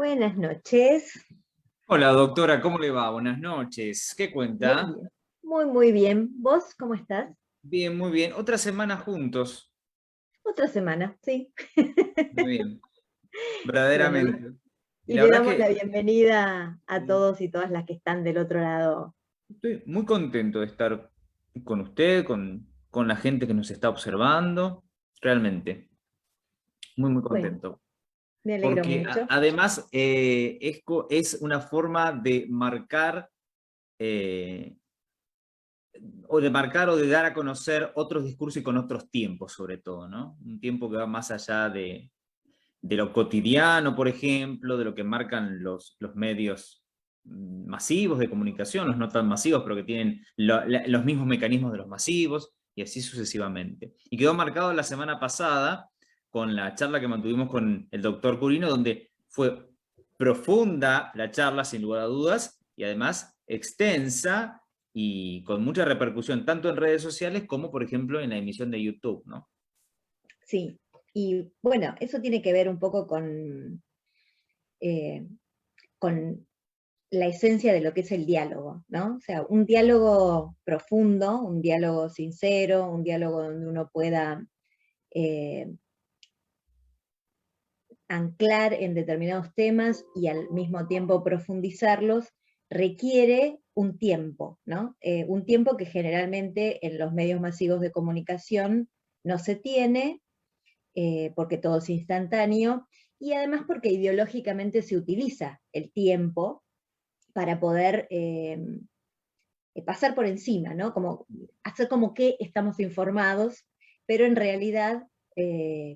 Buenas noches. Hola doctora, ¿cómo le va? Buenas noches. ¿Qué Muy cuenta? bien. Muy bien. ¿Vos cómo estás? Bien, muy bien. Otra semana juntos. Otra semana, sí. Muy bien, Bueno, verdaderamente. Y y la le verdad damos la que bienvenida a todos y todas las que están del otro lado. estoy muy contento de estar con usted, con la gente que nos está observando. Realmente, muy Bueno, contento. me alegro Porque mucho. además es una forma de marcar eh, o de dar a conocer otros discursos y con otros tiempos, sobre todo, ¿no? Un tiempo que va más allá de lo cotidiano, por ejemplo, de lo que marcan los medios masivos de comunicación, los no tan masivos, pero que tienen los mismos mecanismos de los masivos, y así sucesivamente. Y quedó marcado la semana pasada con la charla que mantuvimos con el doctor Curino, donde fue profunda la charla, sin lugar a dudas, y además extensa y con mucha repercusión, tanto en redes sociales como, por ejemplo, en la emisión de YouTube, ¿no? Sí. Y bueno, eso tiene que ver un poco eh, con la esencia de lo que es el diálogo, ¿no? O sea, un diálogo profundo, un diálogo sincero, un diálogo donde uno pueda eh, anclar en determinados temas y al mismo tiempo profundizarlos, requiere un tiempo, ¿no? Un tiempo que generalmente en los medios masivos de comunicación no se tiene, porque todo es instantáneo, y además porque ideológicamente se utiliza el tiempo para poder pasar por encima, ¿no? Como hacer como que estamos informados, pero en realidad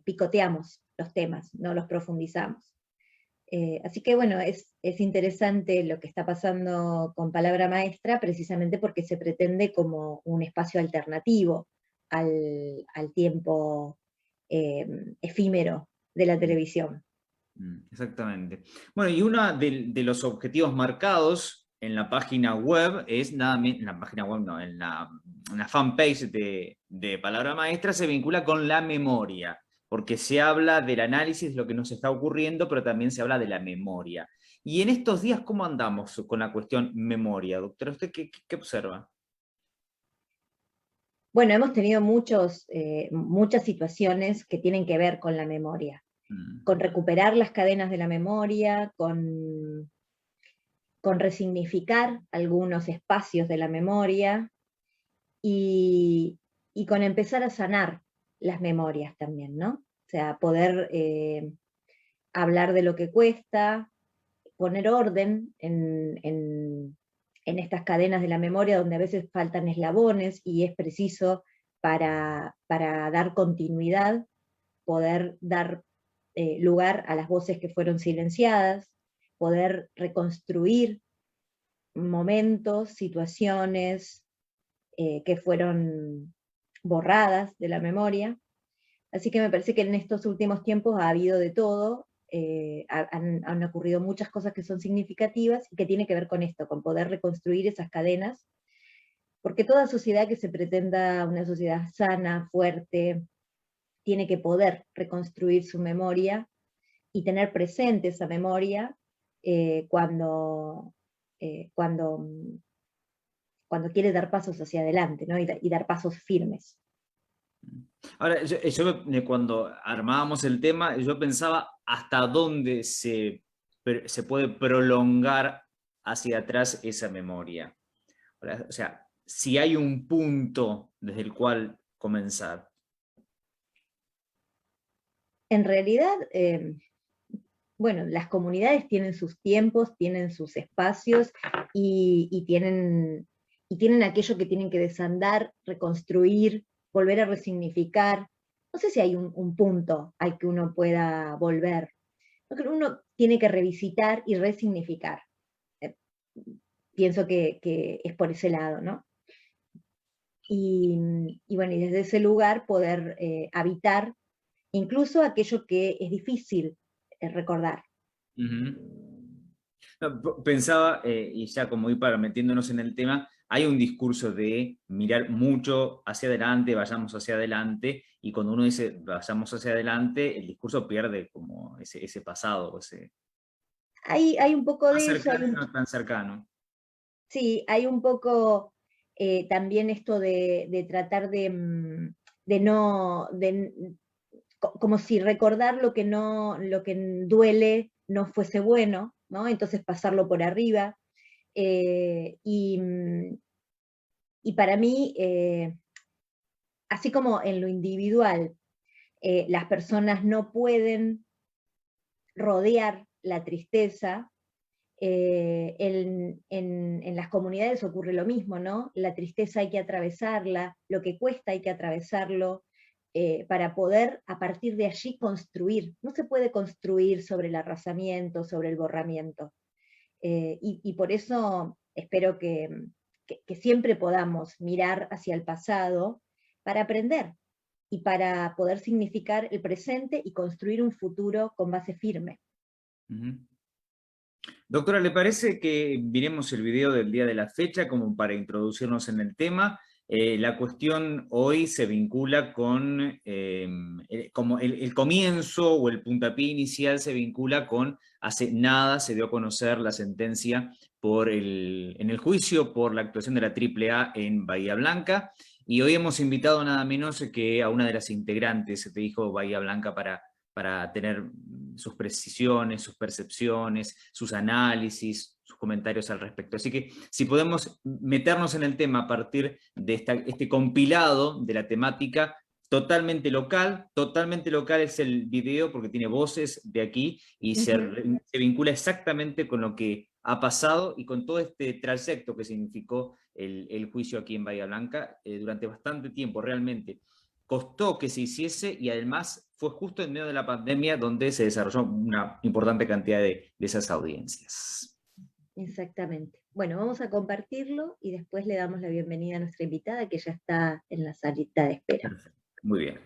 picoteamos los temas, no los profundizamos. Así que bueno, es interesante lo que está pasando con Palabra Maestra, precisamente porque se pretende como un espacio alternativo al tiempo eh, efímero de la televisión. Exactamente. Bueno, y uno de los objetivos marcados en la página web es nada menos, en la página web no, en la fanpage de Palabra Maestra se vincula con la memoria, porque se habla del análisis de lo que nos está ocurriendo, pero también se habla de la memoria. Y en estos días, ¿cómo andamos con la cuestión memoria, doctora? ¿Usted qué observa? Bueno, hemos tenido muchas situaciones que tienen que ver con la memoria, Mm, con recuperar las cadenas de la memoria, con resignificar algunos espacios de la memoria y, y con empezar a sanar las memorias también, ¿no? O sea, poder hablar de lo que cuesta, poner orden en estas cadenas de la memoria donde a veces faltan eslabones y es preciso para dar continuidad, poder dar lugar a las voces que fueron silenciadas, poder reconstruir momentos, situaciones que fueron borradas de la memoria. Así que me parece que en estos últimos tiempos ha habido de todo, han ocurrido muchas cosas que son significativas y que tiene que ver con esto, con poder reconstruir esas cadenas, porque toda sociedad que se pretenda una sociedad sana, fuerte, tiene que poder reconstruir su memoria y tener presente esa memoria eh, cuando, cuando, cuando quiere dar pasos hacia adelante, ¿no? Y dar pasos firmes. Ahora, cuando armábamos el tema, yo pensaba hasta dónde se puede prolongar hacia atrás esa memoria. O sea, si hay un punto desde el cual comenzar. En realidad, bueno, las comunidades tienen sus tiempos, tienen sus espacios y tienen aquello que tienen que desandar, reconstruir, volver a resignificar. No sé si hay un punto al que uno pueda volver. Yo creo que uno tiene que revisitar y resignificar. Eh, Pienso que es por ese lado, ¿no? Y bueno, y desde ese lugar poder habitar incluso aquello que es difícil recordar. Ujú. No, pensaba, y ya como ir para metiéndonos en el tema, hay un discurso de mirar mucho hacia adelante, vayamos hacia adelante, y cuando uno dice vayamos hacia adelante, el discurso pierde como ese pasado, ese... hay un poco de eso. Cercano, no tan cercano. Sí, hay un poco también esto de tratar de no, como si recordar lo que duele no fuese bueno, ¿no? Entonces pasarlo por arriba. Y para mí, así como en lo individual, las personas no pueden rodear la tristeza, en las comunidades ocurre lo mismo, ¿no? La tristeza hay que atravesarla, lo que cuesta hay que atravesarlo, para poder a partir de allí construir. No se puede construir sobre el arrasamiento, sobre el borramiento. Y por eso espero que siempre podamos mirar hacia el pasado para aprender y para poder significar el presente y construir un futuro con base firme. Doctora, ¿le parece que miremos el video del día de la fecha como para introducirnos en el tema? La cuestión hoy se vincula con, como el comienzo o el puntapié inicial se vincula con, hace nada se dio a conocer la sentencia en el juicio por la actuación de la AAA en Bahía Blanca, y hoy hemos invitado nada menos que a una de las integrantes de Hijo Bahía Blanca para tener sus precisiones, sus percepciones, sus análisis, sus comentarios al respecto. Así que si podemos meternos en el tema a partir de este compilado de la temática totalmente local es el video porque tiene voces de aquí y se vincula exactamente con lo que ha pasado y con todo este trayecto que significó el juicio aquí en Bahía Blanca durante bastante tiempo, realmente. Costó que se hiciese y además fue justo en medio de la pandemia donde se desarrolló una importante cantidad de esas audiencias. Exactamente. Bueno, vamos a compartirlo y después le damos la bienvenida a nuestra invitada que ya está en la salita de espera. Perfecto. Muy bien.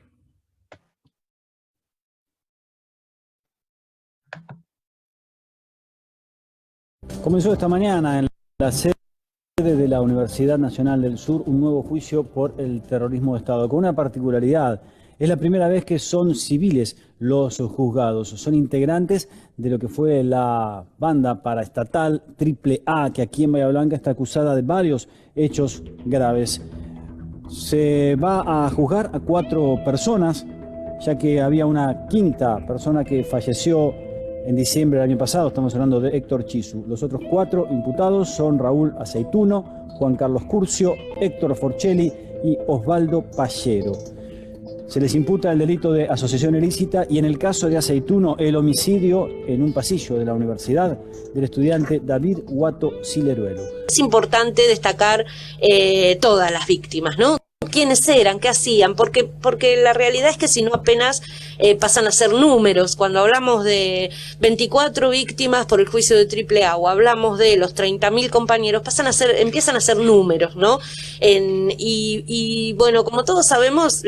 Comenzó esta mañana en la sede de la Universidad Nacional del Sur un nuevo juicio por el terrorismo de Estado, con una particularidad. Es la primera vez que son civiles los juzgados, son integrantes de lo que fue la banda paraestatal AAA, que aquí en Bahía Blanca está acusada de varios hechos graves. Se va a juzgar a 4 personas, ya que había una quinta persona que falleció en diciembre del año pasado. Estamos hablando de Héctor Chisu. Los otros 4 imputados son Raúl Aceituno, Juan Carlos Curcio, Héctor Forcelli y Osvaldo Pallero. Se les imputa el delito de asociación ilícita y en el caso de Aceituno el homicidio en un pasillo de la universidad del estudiante David Guato Sileruelo. Es importante destacar todas las víctimas, ¿no? ¿Quiénes eran? ¿Qué hacían? Porque la realidad es que si no apenas pasan a ser números. Cuando hablamos de 24 víctimas por el juicio de AAA o hablamos de los 30.000 compañeros, empiezan a ser números, ¿no? Y bueno, como todos sabemos,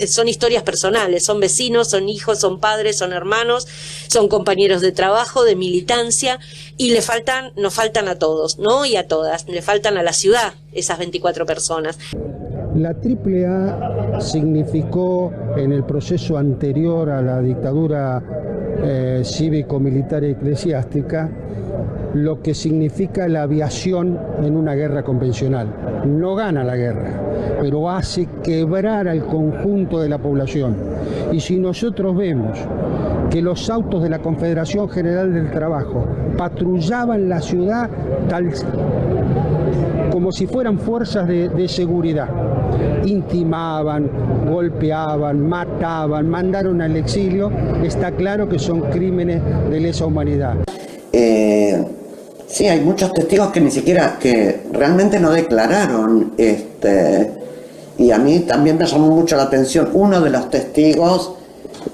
son historias personales, son vecinos, son hijos, son padres, son hermanos, son compañeros de trabajo, de militancia, y nos faltan a todos, ¿no? Y a todas, le faltan a la ciudad esas 24 personas. La AAA significó en el proceso anterior a la dictadura cívico-militar y eclesiástica lo que significa la aviación en una guerra convencional. No gana la guerra, pero hace quebrar al conjunto de la población. Y si nosotros vemos que los autos de la Confederación General del Trabajo patrullaban la ciudad como si fueran fuerzas de seguridad, intimaban, golpeaban, mataban, mandaron al exilio, está claro que son crímenes de lesa humanidad. Sí, hay muchos testigos que realmente no declararon, y a mí también me llamó mucho la atención uno de los testigos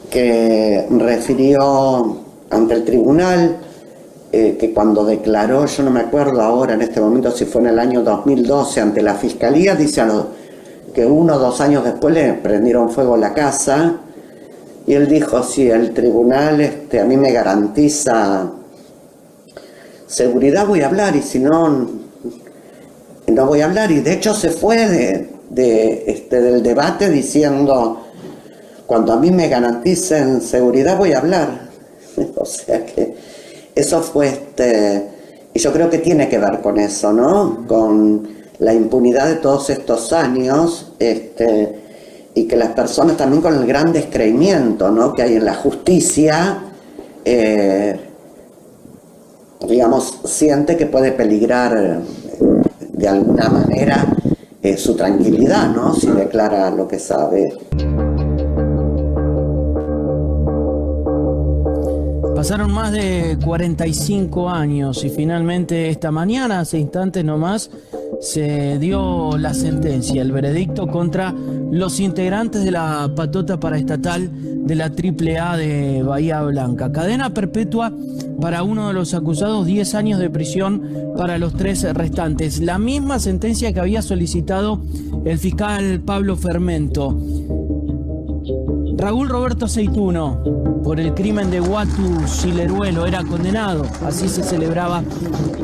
que refirió ante el tribunal, que cuando declaró, yo no me acuerdo ahora en este momento si fue en el año 2012 ante la fiscalía, dice que 1 o 2 años después le prendieron fuego a la casa, y él dijo, sí, el tribunal a mí me garantiza seguridad, voy a hablar, y si no, no voy a hablar. Y de hecho se fue del debate diciendo, cuando a mí me garanticen seguridad voy a hablar. O sea que Eso fue, y yo creo que tiene que ver con eso, ¿no? Con la impunidad de todos estos años, y que las personas también con el gran descreimiento, ¿no?, que hay en la justicia, digamos, siente que puede peligrar de alguna manera su tranquilidad, ¿no?, si declara lo que sabe. Pasaron más de 45 años y finalmente esta mañana, hace instantes nomás, se dio la sentencia, el veredicto contra los integrantes de la patota paraestatal de la AAA de Bahía Blanca. Cadena perpetua para uno de los acusados, 10 años de prisión para los 3 restantes. La misma sentencia que había solicitado el fiscal Pablo Fermento. Raúl Roberto Aceituno, por el crimen de Guatu Sileruelo, era condenado, así se celebraba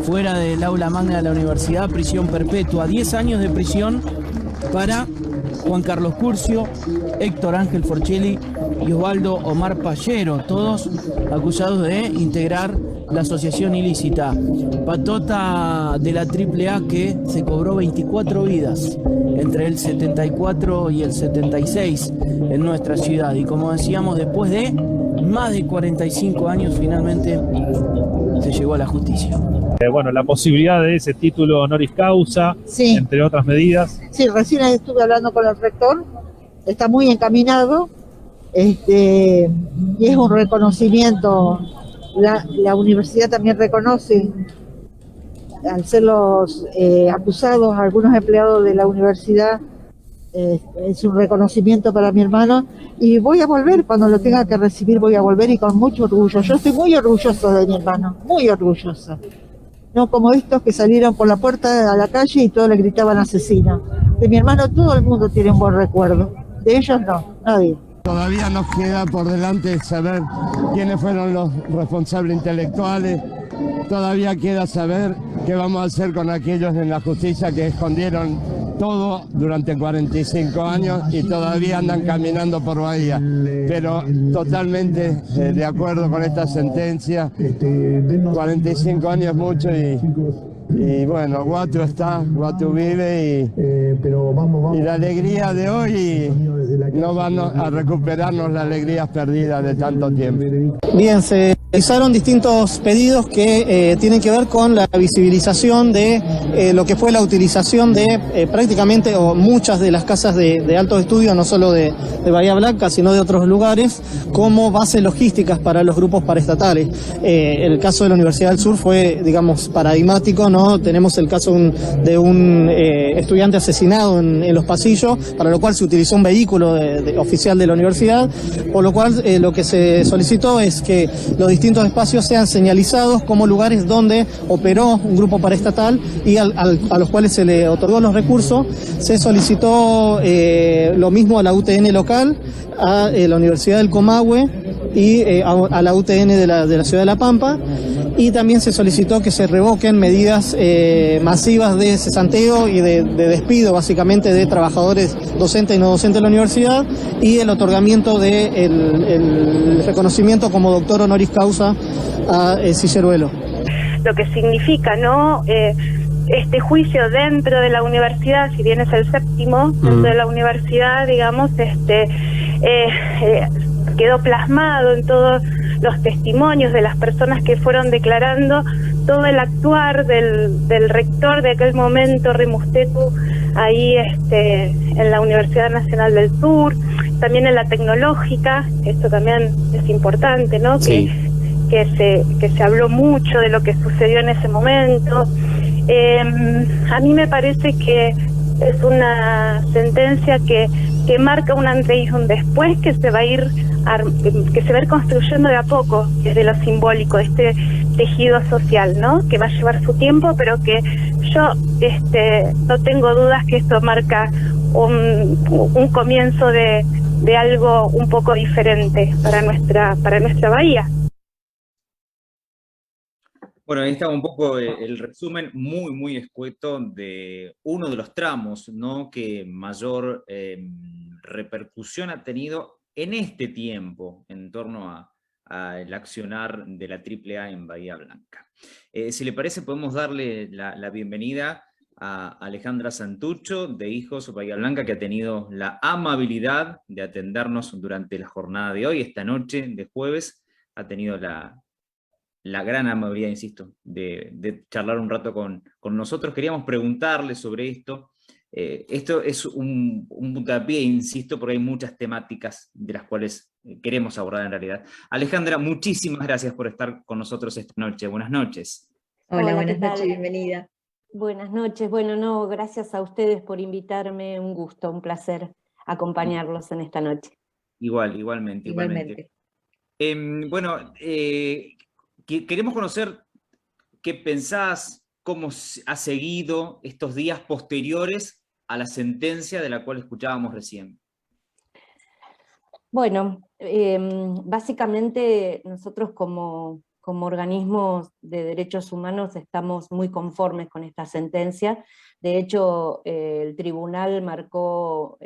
fuera del aula magna de la universidad, prisión perpetua, 10 años de prisión para Juan Carlos Curcio, Héctor Ángel Forchelli y Osvaldo Omar Pallero, todos acusados de integrar la asociación ilícita. Patota de la AAA que se cobró 24 vidas entre el 74 y el 76 en nuestra ciudad. Y como decíamos, después de más de 45 años, finalmente se llegó a la justicia. Bueno, la posibilidad de ese título honoris causa, sí, entre otras medidas. Sí, recién estuve hablando con el rector, está muy encaminado, y es un reconocimiento. La universidad también reconoce, al ser los acusados, algunos empleados de la universidad, es un reconocimiento para mi hermano, y voy a volver, cuando lo tenga que recibir voy a volver, y con mucho orgullo. Yo estoy muy orgullosa de mi hermano, muy orgullosa. No como estos que salieron por la puerta a la calle y todos le gritaban asesino. De mi hermano todo el mundo tiene un buen recuerdo, de ellos no, nadie. Todavía nos queda por delante saber quiénes fueron los responsables intelectuales, todavía queda saber qué vamos a hacer con aquellos en la justicia que escondieron todo durante 45 años y todavía andan caminando por Bahía. Pero totalmente de acuerdo con esta sentencia, 45 años es mucho y bueno, Guatu está, Guatu vive y la alegría de hoy no van a recuperarnos las alegrías perdidas de tanto tiempo. Bien, se realizaron distintos pedidos que tienen que ver con la visibilización de lo que fue la utilización de prácticamente o muchas de las casas de altos estudios, no solo de Bahía Blanca, sino de otros lugares, como bases logísticas para los grupos paraestatales. El caso de la Universidad del Sur fue, digamos, paradigmático, ¿no? Tenemos el caso de un estudiante asesinado en los pasillos, para lo cual se utilizó un vehículo oficial de la universidad, por lo cual lo que se solicitó es que los distintos espacios sean señalizados como lugares donde operó un grupo paraestatal y a los cuales se le otorgó los recursos. Se solicitó lo mismo a la UTN local, a la Universidad del Comahue y a la UTN de la ciudad de La Pampa, y también se solicitó que se revoquen medidas masivas de cesanteo y de despido, básicamente, de trabajadores docentes y no docentes de la universidad, y el otorgamiento el reconocimiento como doctor honoris causa a Sileruelo. Lo que significa, ¿no?, este juicio dentro de la universidad, si bien es el séptimo dentro de la universidad, digamos, quedó plasmado en todos los testimonios de las personas que fueron declarando todo el actuar del rector de aquel momento, Rimustetu, ahí en la Universidad Nacional del Sur, también en la Tecnológica. Esto también es importante, ¿no? Sí. Que se habló mucho de lo que sucedió en ese momento. A mí me parece que es una sentencia que marca un antes y un después, que se va a ir construyendo de a poco desde lo simbólico, este tejido social, ¿no?, que va a llevar su tiempo, pero que yo no tengo dudas que esto marca un comienzo de algo un poco diferente para nuestra Bahía. Bueno, ahí estaba un poco el resumen muy, muy escueto de uno de los tramos, ¿no?, que mayor repercusión ha tenido en este tiempo en torno a al accionar de la AAA en Bahía Blanca. Si le parece, podemos darle la bienvenida a Alejandra Santucho, de Hijos Bahía Blanca, que ha tenido la amabilidad de atendernos durante la jornada de hoy, esta noche de jueves. Ha tenido la gran amabilidad, insisto, de charlar un rato con nosotros. Queríamos preguntarle sobre esto. Esto es un puntapié, insisto, porque hay muchas temáticas de las cuales queremos abordar en realidad. Alejandra, muchísimas gracias por estar con nosotros esta noche. Buenas noches. Hola, Hola, ¿qué buenas tal? noches, bienvenida. Buenas noches. Bueno, no, gracias a ustedes por invitarme. Un gusto, un placer acompañarlos en esta noche. Igualmente. Igualmente. Bueno, queremos conocer qué pensás, cómo ha seguido estos días posteriores a la sentencia de la cual escuchábamos recién. Bueno, básicamente nosotros como organismos de derechos humanos estamos muy conformes con esta sentencia. De hecho, el tribunal marcó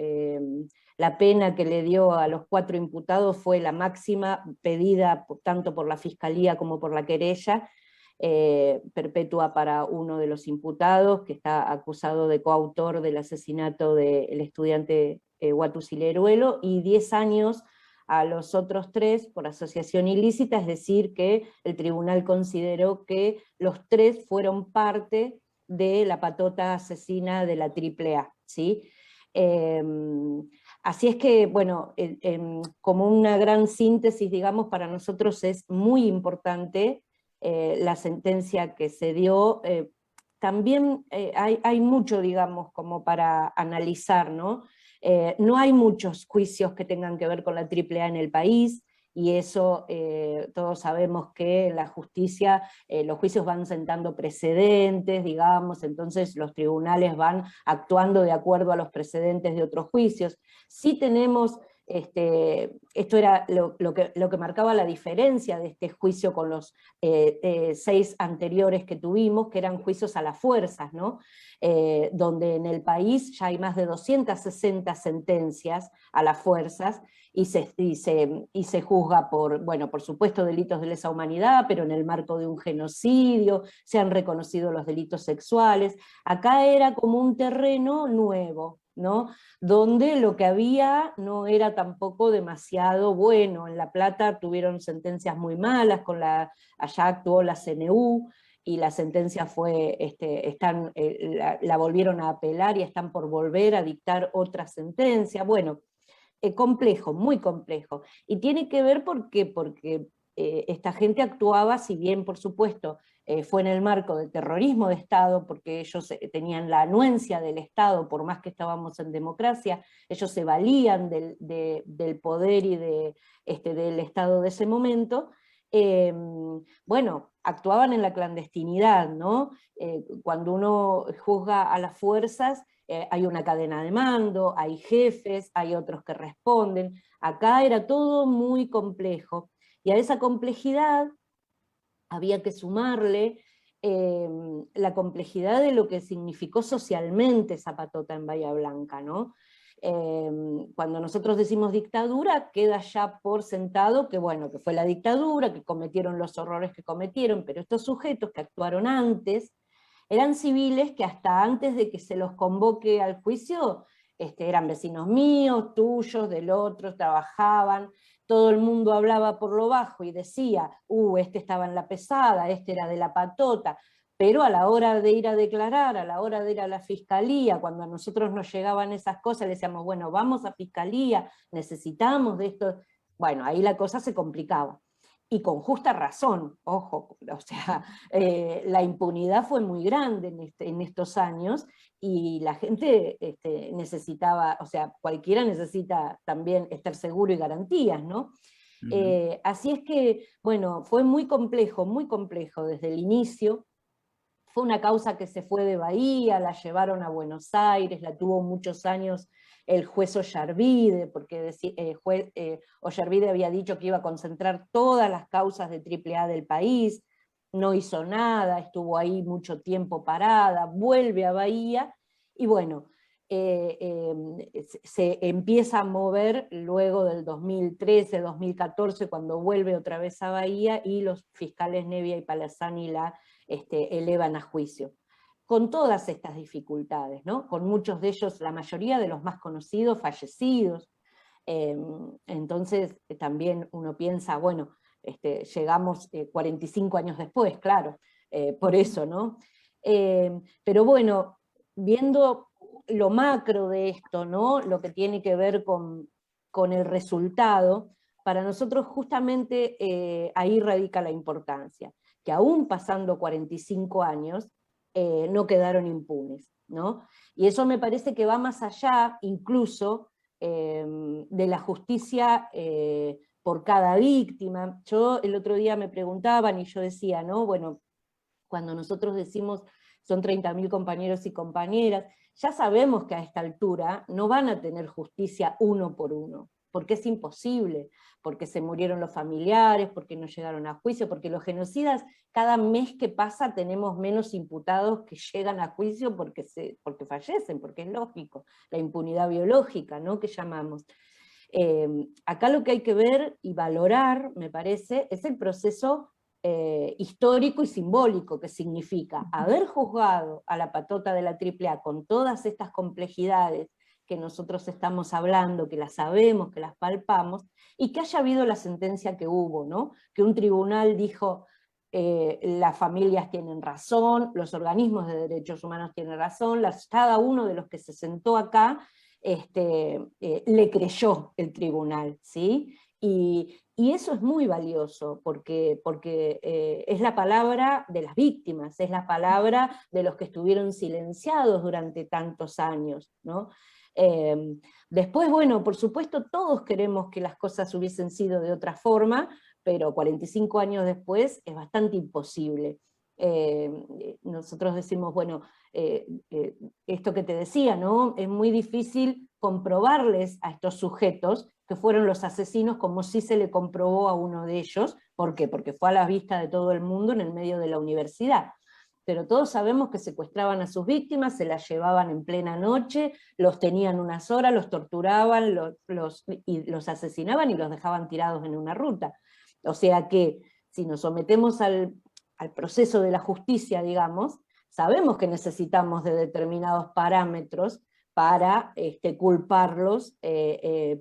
la pena que le dio a los 4 imputados fue la máxima pedida tanto por la Fiscalía como por la querella, perpetua para uno de los imputados, que está acusado de coautor del asesinato del estudiante Watu Sileruelo, y 10 años a los otros 3 por asociación ilícita, es decir, que el tribunal consideró que los 3 fueron parte de la patota asesina de la AAA, ¿sí? Así es que, bueno, como una gran síntesis, digamos, para nosotros es muy importante la sentencia que se dio. También hay mucho, digamos, como para analizar, ¿no? No hay muchos juicios que tengan que ver con la AAA en el país, y eso todos sabemos que la justicia, los juicios van sentando precedentes, digamos, entonces los tribunales van actuando de acuerdo a los precedentes de otros juicios. Sí tenemos, esto era lo que marcaba la diferencia de este juicio con los 6 anteriores que tuvimos, que eran juicios a las fuerzas, ¿no? Donde en el país ya hay más de 260 sentencias a las fuerzas, y se juzga por, bueno, por supuesto delitos de lesa humanidad, pero en el marco de un genocidio, se han reconocido los delitos sexuales. Acá era como un terreno nuevo, ¿no? Donde lo que había no era tampoco demasiado bueno. En La Plata tuvieron sentencias muy malas, allá actuó la CNU, y la sentencia fue, la volvieron a apelar y están por volver a dictar otra sentencia. Bueno, complejo, muy complejo. Y tiene que ver porque esta gente actuaba, si bien por supuesto fue en el marco de terrorismo de Estado, porque ellos tenían la anuencia del Estado, por más que estábamos en democracia, ellos se valían del poder y del Estado de ese momento. Bueno, actuaban en la clandestinidad, ¿no? Cuando uno juzga a las fuerzas, hay una cadena de mando, hay jefes, hay otros que responden. Acá era todo muy complejo, y a esa complejidad había que sumarle la complejidad de lo que significó socialmente esa patota en Bahía Blanca, ¿no? Cuando nosotros decimos dictadura, queda ya por sentado que, bueno, que fue la dictadura, que cometieron los horrores que cometieron, pero estos sujetos que actuaron antes, eran civiles que hasta antes de que se los convoque al juicio, eran vecinos míos, tuyos, del otro, trabajaban, todo el mundo hablaba por lo bajo y decía, este estaba en la pesada, este era de la patota, pero a la hora de ir a declarar, a la hora de ir a la fiscalía, cuando a nosotros nos llegaban esas cosas, le decíamos, bueno, vamos a fiscalía, necesitamos de esto, bueno, ahí la cosa se complicaba. Y con justa razón, ojo, o sea, la impunidad fue muy grande en estos años, y la gente necesitaba, o sea, cualquiera necesita también estar seguro y garantías, ¿no? Así es que, bueno, fue muy complejo desde el inicio. Fue una causa que se fue de Bahía, la llevaron a Buenos Aires, la tuvo muchos años el juez Ollarvide, porque Ollarvide había dicho que iba a concentrar todas las causas de AAA del país, no hizo nada, estuvo ahí mucho tiempo parada, vuelve a Bahía, y bueno, se empieza a mover luego del 2013, 2014, cuando vuelve otra vez a Bahía, y los fiscales Nevia y Palazani la elevan a juicio. Con todas estas dificultades, ¿no? Con muchos de ellos, la mayoría de los más conocidos, fallecidos. Entonces también uno piensa, bueno, llegamos 45 años después, claro, por eso, ¿no? Pero bueno, viendo lo macro de esto, ¿no? Lo que tiene que ver con el resultado, para nosotros justamente ahí radica la importancia, que aún pasando 45 años, no quedaron impunes, ¿no? Y eso me parece que va más allá incluso de la justicia por cada víctima. Yo el otro día me preguntaban y yo decía, ¿no? Bueno, cuando nosotros decimos son 30.000 compañeros y compañeras, ya sabemos que a esta altura no van a tener justicia uno por uno, porque es imposible, porque se murieron los familiares, porque no llegaron a juicio, porque los genocidas, cada mes que pasa tenemos menos imputados que llegan a juicio porque fallecen, porque es lógico, la impunidad biológica, ¿no?, que llamamos. Acá lo que hay que ver y valorar, me parece, es el proceso histórico y simbólico que significa haber juzgado a la patota de la AAA con todas estas complejidades que nosotros estamos hablando, que las sabemos, que las palpamos, y que haya habido la sentencia que hubo, ¿no? Que un tribunal dijo, las familias tienen razón, los organismos de derechos humanos tienen razón, cada uno de los que se sentó acá le creyó el tribunal, ¿sí? Y eso es muy valioso, porque es la palabra de las víctimas, es la palabra de los que estuvieron silenciados durante tantos años, ¿no? Después, bueno, por supuesto todos queremos que las cosas hubiesen sido de otra forma, pero 45 años después es bastante imposible. Nosotros decimos, bueno, esto que te decía, ¿no? Es muy difícil comprobarles a estos sujetos que fueron los asesinos, como si se le comprobó a uno de ellos. ¿Por qué? Porque fue a la vista de todo el mundo en el medio de la universidad. Pero todos sabemos que secuestraban a sus víctimas, se las llevaban en plena noche, los tenían unas horas, los torturaban, los asesinaban y los dejaban tirados en una ruta. O sea que, si nos sometemos al proceso de la justicia, digamos, sabemos que necesitamos de determinados parámetros para culparlos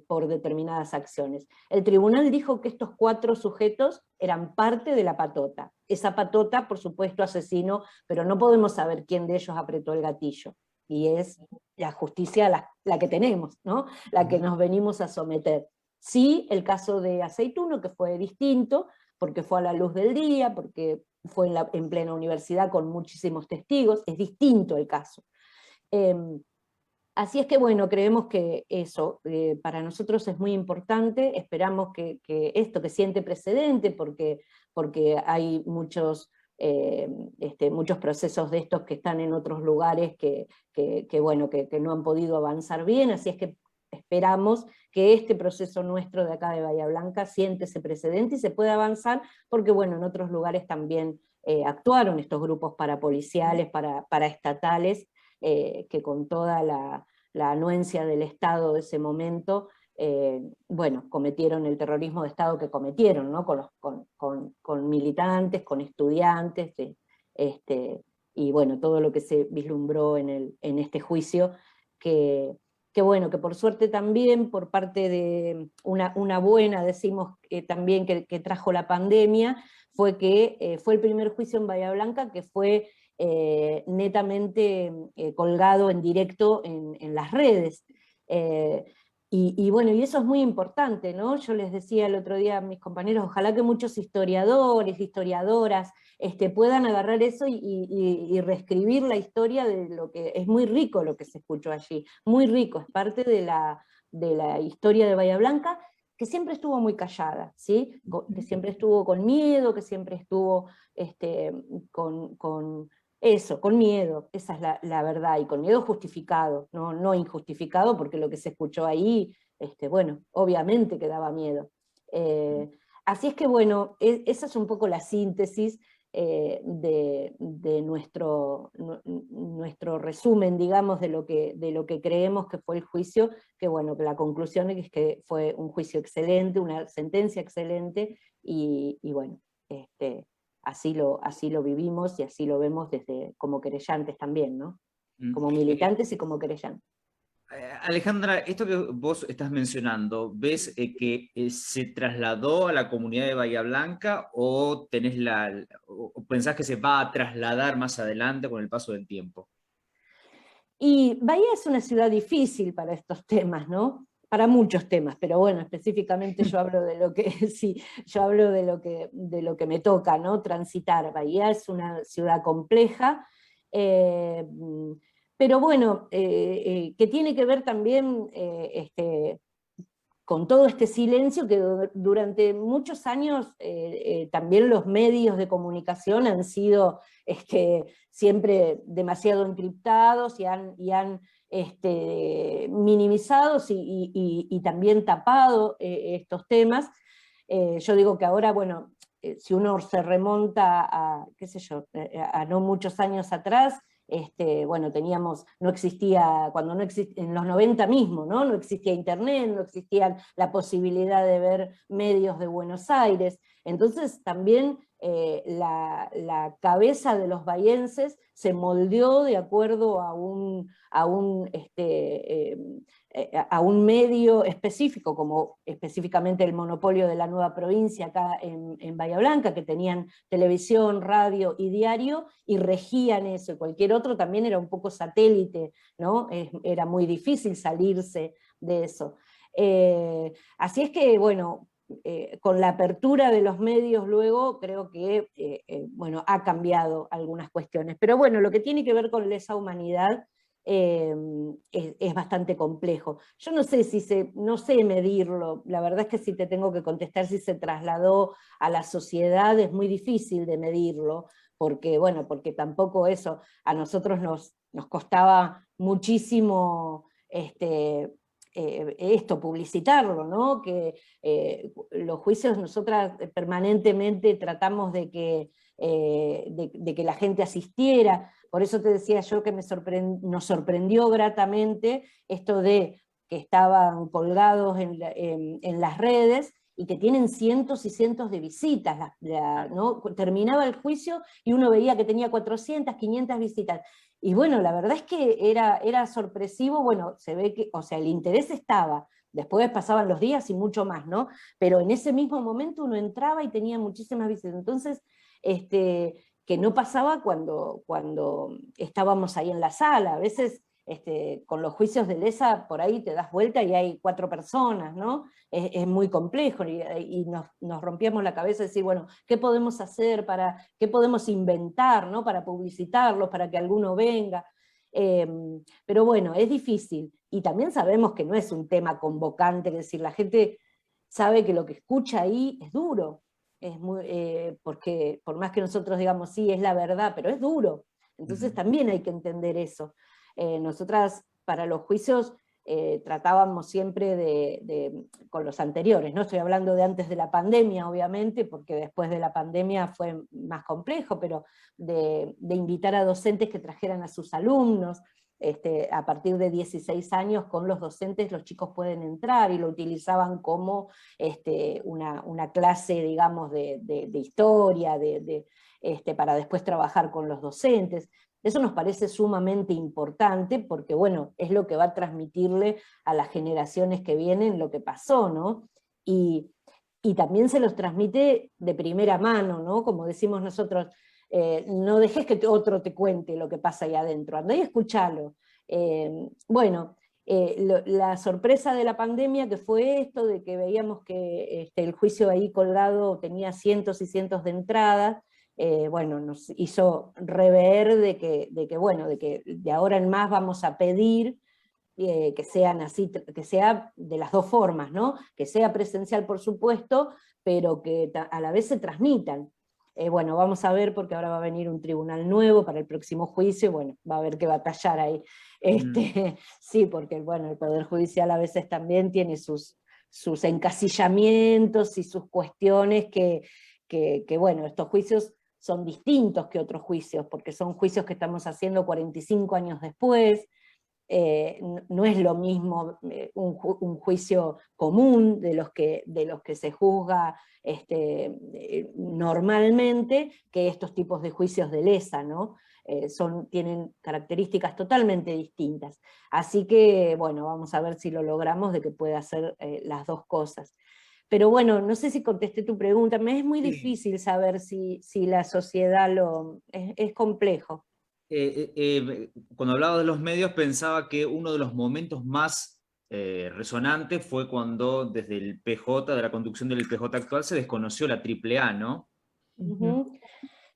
por determinadas acciones. El tribunal dijo que estos 4 sujetos eran parte de la patota. Esa patota, por supuesto, asesinó, pero no podemos saber quién de ellos apretó el gatillo. Y es la justicia la que tenemos, ¿no? La que nos venimos a someter. Sí, el caso de Aceituno, que fue distinto, porque fue a la luz del día, porque fue en plena universidad con muchísimos testigos, es distinto el caso. Así es que bueno, creemos que eso para nosotros es muy importante, esperamos que esto que siente precedente, porque hay muchos procesos de estos que están en otros lugares que no han podido avanzar bien, así es que esperamos que este proceso nuestro de acá de Bahía Blanca siente ese precedente y se pueda avanzar, porque bueno, en otros lugares también actuaron estos grupos parapoliciales, paraestatales, que con toda la anuencia del Estado de ese momento, cometieron el terrorismo de Estado que cometieron, ¿no? Con militantes, con estudiantes, y bueno, todo lo que se vislumbró en este juicio, que por suerte también, por parte de una buena, decimos también que trajo la pandemia, fue que fue el primer juicio en Bahía Blanca que fue netamente colgado en directo en las redes. Y eso es muy importante, ¿no? Yo les decía el otro día a mis compañeros, ojalá que muchos historiadores, historiadoras, puedan agarrar eso y reescribir la historia de lo que es muy rico lo que se escuchó allí, muy rico, es parte de la historia de Bahía Blanca, que siempre estuvo muy callada, ¿sí? Que siempre estuvo con miedo, que siempre estuvo con miedo, esa es la verdad, y con miedo justificado, no injustificado, porque lo que se escuchó ahí, obviamente que daba miedo. Así es que esa es un poco la síntesis. de nuestro resumen, digamos, de lo que creemos que fue el juicio, que bueno, que la conclusión es que fue un juicio excelente, una sentencia excelente, y bueno, así lo vivimos y así lo vemos desde como querellantes también, ¿no? Como militantes y como querellantes. Alejandra, esto que vos estás mencionando, ¿ves que se trasladó a la comunidad de Bahía Blanca o o pensás que se va a trasladar más adelante con el paso del tiempo? Y Bahía es una ciudad difícil para estos temas, ¿no? Para muchos temas, pero bueno, específicamente yo hablo de lo que, sí, yo hablo de lo que me toca, ¿no? Transitar. Bahía es una ciudad compleja, pero bueno, que tiene que ver también con todo este silencio que durante muchos años también los medios de comunicación han sido siempre demasiado encriptados y han minimizados y también tapado estos temas. Yo digo que ahora, bueno, si uno se remonta a, qué sé yo, a no muchos años atrás, bueno, no existía, en los 90 mismo, ¿no? No existía internet, no existía la posibilidad de ver medios de Buenos Aires. Entonces también la cabeza de los bahienses se moldeó de acuerdo a un medio específico, como específicamente el monopolio de la nueva provincia acá en Bahía Blanca, que tenían televisión, radio y diario, y regían eso, y cualquier otro también era un poco satélite, ¿no? Era muy difícil salirse de eso. Así es que, bueno, con la apertura de los medios luego, creo que bueno, ha cambiado algunas cuestiones. Pero bueno, lo que tiene que ver con lesa humanidad es bastante complejo. Yo no sé medirlo, la verdad es que si te tengo que contestar si se trasladó a la sociedad es muy difícil de medirlo, porque bueno, porque tampoco eso, a nosotros nos costaba muchísimo publicitarlo, ¿no? Que los juicios nosotras permanentemente tratamos de que la gente asistiera. Por eso te decía yo que nos sorprendió gratamente esto de que estaban colgados en las redes y que tienen cientos y cientos de visitas, ¿no? Terminaba el juicio y uno veía que tenía 400, 500 visitas. Y bueno, la verdad es que era sorpresivo, bueno, se ve que, o sea, el interés estaba, después pasaban los días y mucho más, ¿no? Pero en ese mismo momento uno entraba y tenía muchísimas visitas. Entonces, que no pasaba cuando estábamos ahí en la sala. A veces con los juicios de lesa por ahí te das vuelta y hay 4 personas, ¿no? Es muy complejo y nos rompíamos la cabeza de decir, bueno, ¿qué podemos hacer qué podemos inventar, ¿no? Para publicitarlos, para que alguno venga? Pero bueno, es difícil. Y también sabemos que no es un tema convocante, es decir, la gente sabe que lo que escucha ahí es duro. Porque por más que nosotros digamos, sí, es la verdad, pero es duro. Entonces también hay que entender eso. Nosotras para los juicios tratábamos siempre con los anteriores, no estoy hablando de antes de la pandemia, obviamente, porque después de la pandemia fue más complejo, pero de invitar a docentes que trajeran a sus alumnos. A partir de 16 años con los docentes los chicos pueden entrar y lo utilizaban como una clase, digamos, de historia, para después trabajar con los docentes. Eso nos parece sumamente importante porque, bueno, es lo que va a transmitirle a las generaciones que vienen lo que pasó, ¿no? Y también se los transmite de primera mano, ¿no? Como decimos nosotros, no dejes que otro te cuente lo que pasa ahí adentro, andá y escuchalo. Bueno, la sorpresa de la pandemia que fue esto, de que veíamos que el juicio ahí colgado tenía cientos y cientos de entradas, bueno, nos hizo rever de que de ahora en más vamos a pedir que sean así, que sea de las dos formas, ¿no? Que sea presencial, por supuesto, pero que a la vez se transmitan. Bueno, vamos a ver, porque ahora va a venir un tribunal nuevo para el próximo juicio, y bueno, va a haber que batallar ahí. Sí, porque bueno, el Poder Judicial a veces también tiene sus encasillamientos y sus cuestiones que bueno, estos juicios son distintos que otros juicios, porque son juicios que estamos haciendo 45 años después. No es lo mismo un juicio común de los que se juzga normalmente, que estos tipos de juicios de lesa, ¿no? Tienen características totalmente distintas. Así que, bueno, vamos a ver si lo logramos de que pueda hacer las dos cosas. Pero bueno, no sé si contesté tu pregunta, me es muy difícil saber si la sociedad es complejo. Cuando hablaba de los medios pensaba que uno de los momentos más resonantes fue cuando desde el PJ, de la conducción del PJ actual, se desconoció la AAA, ¿no?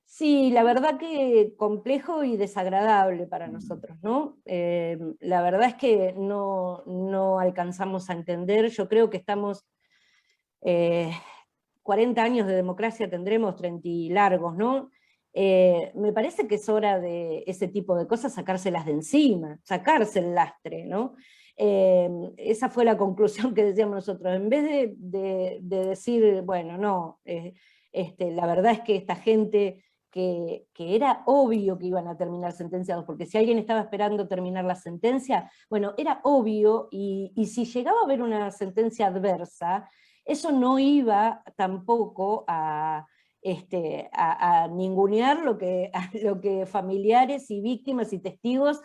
Sí, la verdad que complejo y desagradable para nosotros, ¿no? La verdad es que no alcanzamos a entender, yo creo que estamos 40 años de democracia, tendremos 30 y largos, ¿no? Me parece que es hora de ese tipo de cosas sacárselas de encima, sacarse el lastre, ¿no? Esa fue la conclusión que decíamos nosotros, en vez de decir, bueno, no, la verdad es que esta gente que era obvio que iban a terminar sentenciados, porque si alguien estaba esperando terminar la sentencia, bueno, era obvio, y si llegaba a haber una sentencia adversa, eso no iba tampoco a ningunear lo que familiares y víctimas y testigos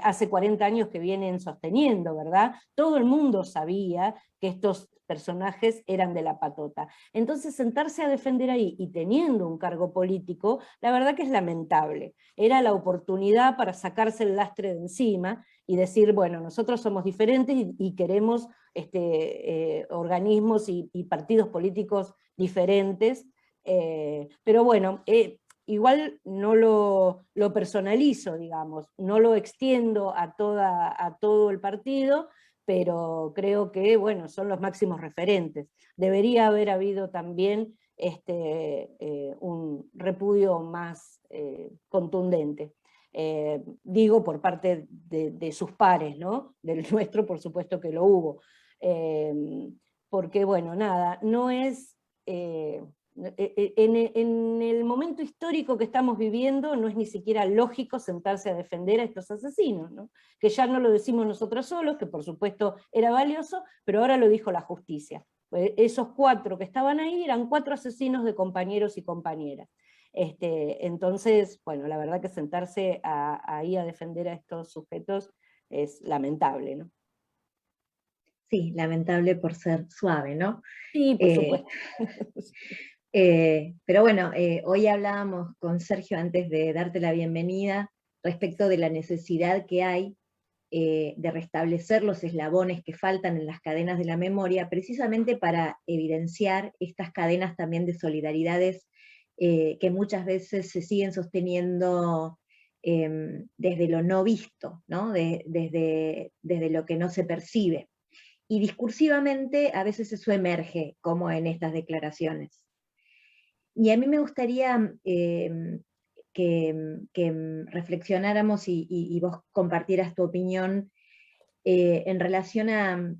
hace 40 años que vienen sosteniendo, ¿verdad? Todo el mundo sabía que estos personajes eran de la patota. Entonces sentarse a defender ahí y teniendo un cargo político, la verdad que es lamentable. Era la oportunidad para sacarse el lastre de encima y decir, bueno, nosotros somos diferentes y queremos organismos y partidos políticos diferentes. Pero bueno, igual no lo personalizo, digamos, no lo extiendo a todo el partido, pero creo que, bueno, son los máximos referentes. Debería haber habido también un repudio más contundente. Digo por parte de sus pares, ¿no? Del nuestro, por supuesto que lo hubo. Porque, bueno, nada, no es... En el momento histórico que estamos viviendo no es ni siquiera lógico sentarse a defender a estos asesinos, ¿no? Que ya no lo decimos nosotros solos, que por supuesto era valioso, pero ahora lo dijo la justicia. Esos 4 que estaban ahí eran 4 asesinos de compañeros y compañeras. Entonces, bueno, la verdad que sentarse ahí a defender a estos sujetos es lamentable, ¿no? Sí, lamentable por ser suave, ¿no? Sí, por supuesto. Pero bueno, hoy hablábamos con Sergio antes de darte la bienvenida respecto de la necesidad que hay de restablecer los eslabones que faltan en las cadenas de la memoria, precisamente para evidenciar estas cadenas también de solidaridades que muchas veces se siguen sosteniendo desde lo no visto, ¿no? Desde lo que no se percibe. Y discursivamente a veces eso emerge, como en estas declaraciones. Y a mí me gustaría que reflexionáramos y vos compartieras tu opinión en relación a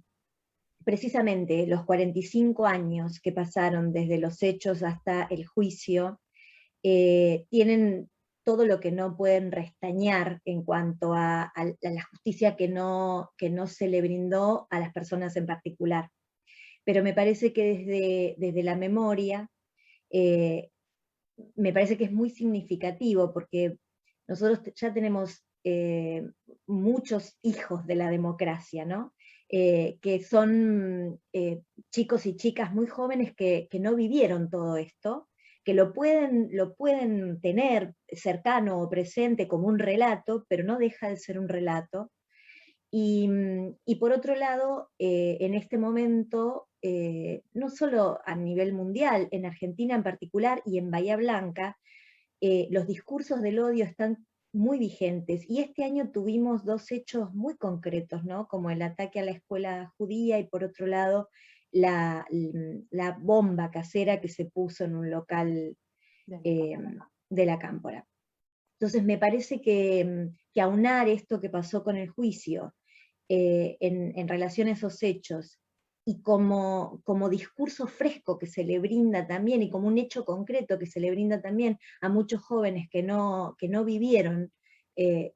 precisamente los 45 años que pasaron desde los hechos hasta el juicio, tienen todo lo que no pueden restañar en cuanto a la justicia que no se le brindó a las personas en particular. Pero me parece que desde la memoria, me parece que es muy significativo, porque nosotros ya tenemos muchos hijos de la democracia, ¿no? Que son chicos y chicas muy jóvenes que no vivieron todo esto, que lo pueden tener cercano o presente como un relato, pero no deja de ser un relato. Y por otro lado, en este momento, no solo a nivel mundial, en Argentina en particular y en Bahía Blanca, los discursos del odio están muy vigentes, y este año tuvimos 2 hechos muy concretos, ¿no? Como el ataque a la escuela judía, y por otro lado la bomba casera que se puso en un local de la Cámpora. Entonces me parece que aunar esto que pasó con el juicio en relación a esos hechos, y como discurso fresco que se le brinda también, y como un hecho concreto que se le brinda también a muchos jóvenes que no vivieron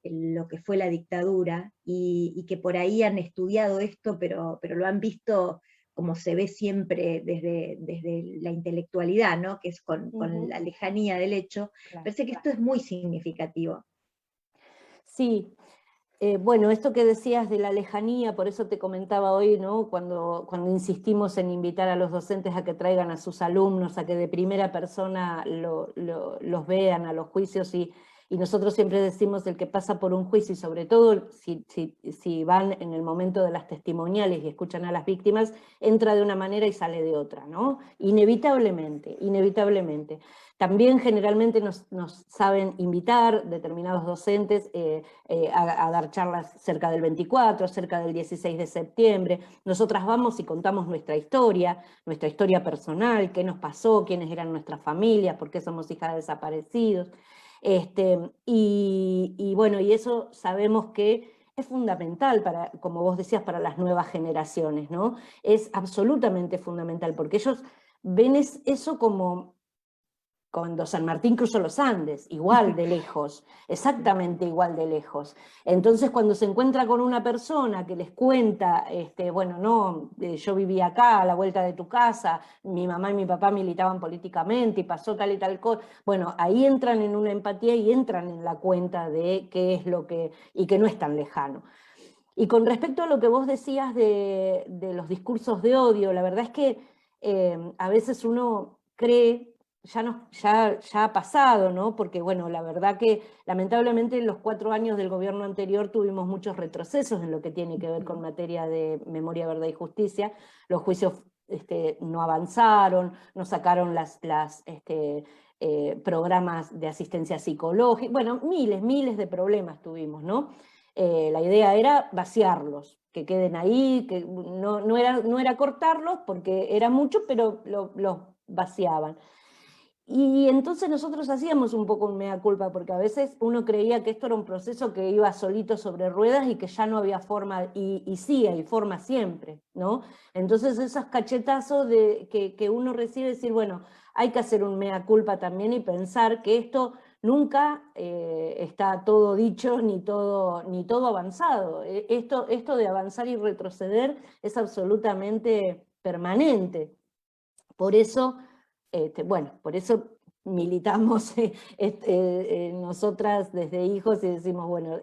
lo que fue la dictadura, y que por ahí han estudiado esto, pero lo han visto como se ve siempre desde la intelectualidad, ¿no? Que es con la lejanía del hecho. Claro. Parece que esto es muy significativo. Sí, bueno, esto que decías de la lejanía, por eso te comentaba hoy, ¿no? Cuando insistimos en invitar a los docentes a que traigan a sus alumnos, a que de primera persona los vean a los juicios, y nosotros siempre decimos el que pasa por un juicio, y sobre todo si van en el momento de las testimoniales y escuchan a las víctimas, entra de una manera y sale de otra, ¿no? Inevitablemente, inevitablemente. También generalmente nos saben invitar determinados docentes a dar charlas cerca del 24, cerca del 16 de septiembre. Nosotras vamos y contamos nuestra historia personal, qué nos pasó, quiénes eran nuestras familias, por qué somos hijas de desaparecidos. Y bueno, y eso sabemos que es fundamental para, como vos decías, para las nuevas generaciones, ¿no? Es absolutamente fundamental, porque ellos ven eso como cuando San Martín cruzó los Andes, igual de lejos, exactamente igual de lejos. Entonces cuando se encuentra con una persona que les cuenta, bueno, no, yo vivía acá, a la vuelta de tu casa, mi mamá y mi papá militaban políticamente y pasó tal y tal cosa, bueno, ahí entran en una empatía y entran en la cuenta de qué es lo que, y que no es tan lejano. Y con respecto a lo que vos decías de los discursos de odio, la verdad es que a veces uno cree, ya ha pasado, ¿no? Porque, bueno, la verdad que lamentablemente en los 4 años del gobierno anterior tuvimos muchos retrocesos en lo que tiene que ver con materia de memoria, verdad y justicia. Los juicios no avanzaron, no sacaron programas de asistencia psicológica, bueno, miles de problemas tuvimos, ¿no? La idea era vaciarlos, que queden ahí, que no era cortarlos porque era mucho, pero los vaciaban. Y entonces nosotros hacíamos un poco un mea culpa, porque a veces uno creía que esto era un proceso que iba solito sobre ruedas y que ya no había forma, y sí, hay forma siempre, ¿no? Entonces esos cachetazos que uno recibe, decir, bueno, hay que hacer un mea culpa también y pensar que esto nunca está todo dicho ni todo avanzado. Esto de avanzar y retroceder es absolutamente permanente. Por eso... bueno, por eso militamos nosotras desde Hijos y decimos, bueno,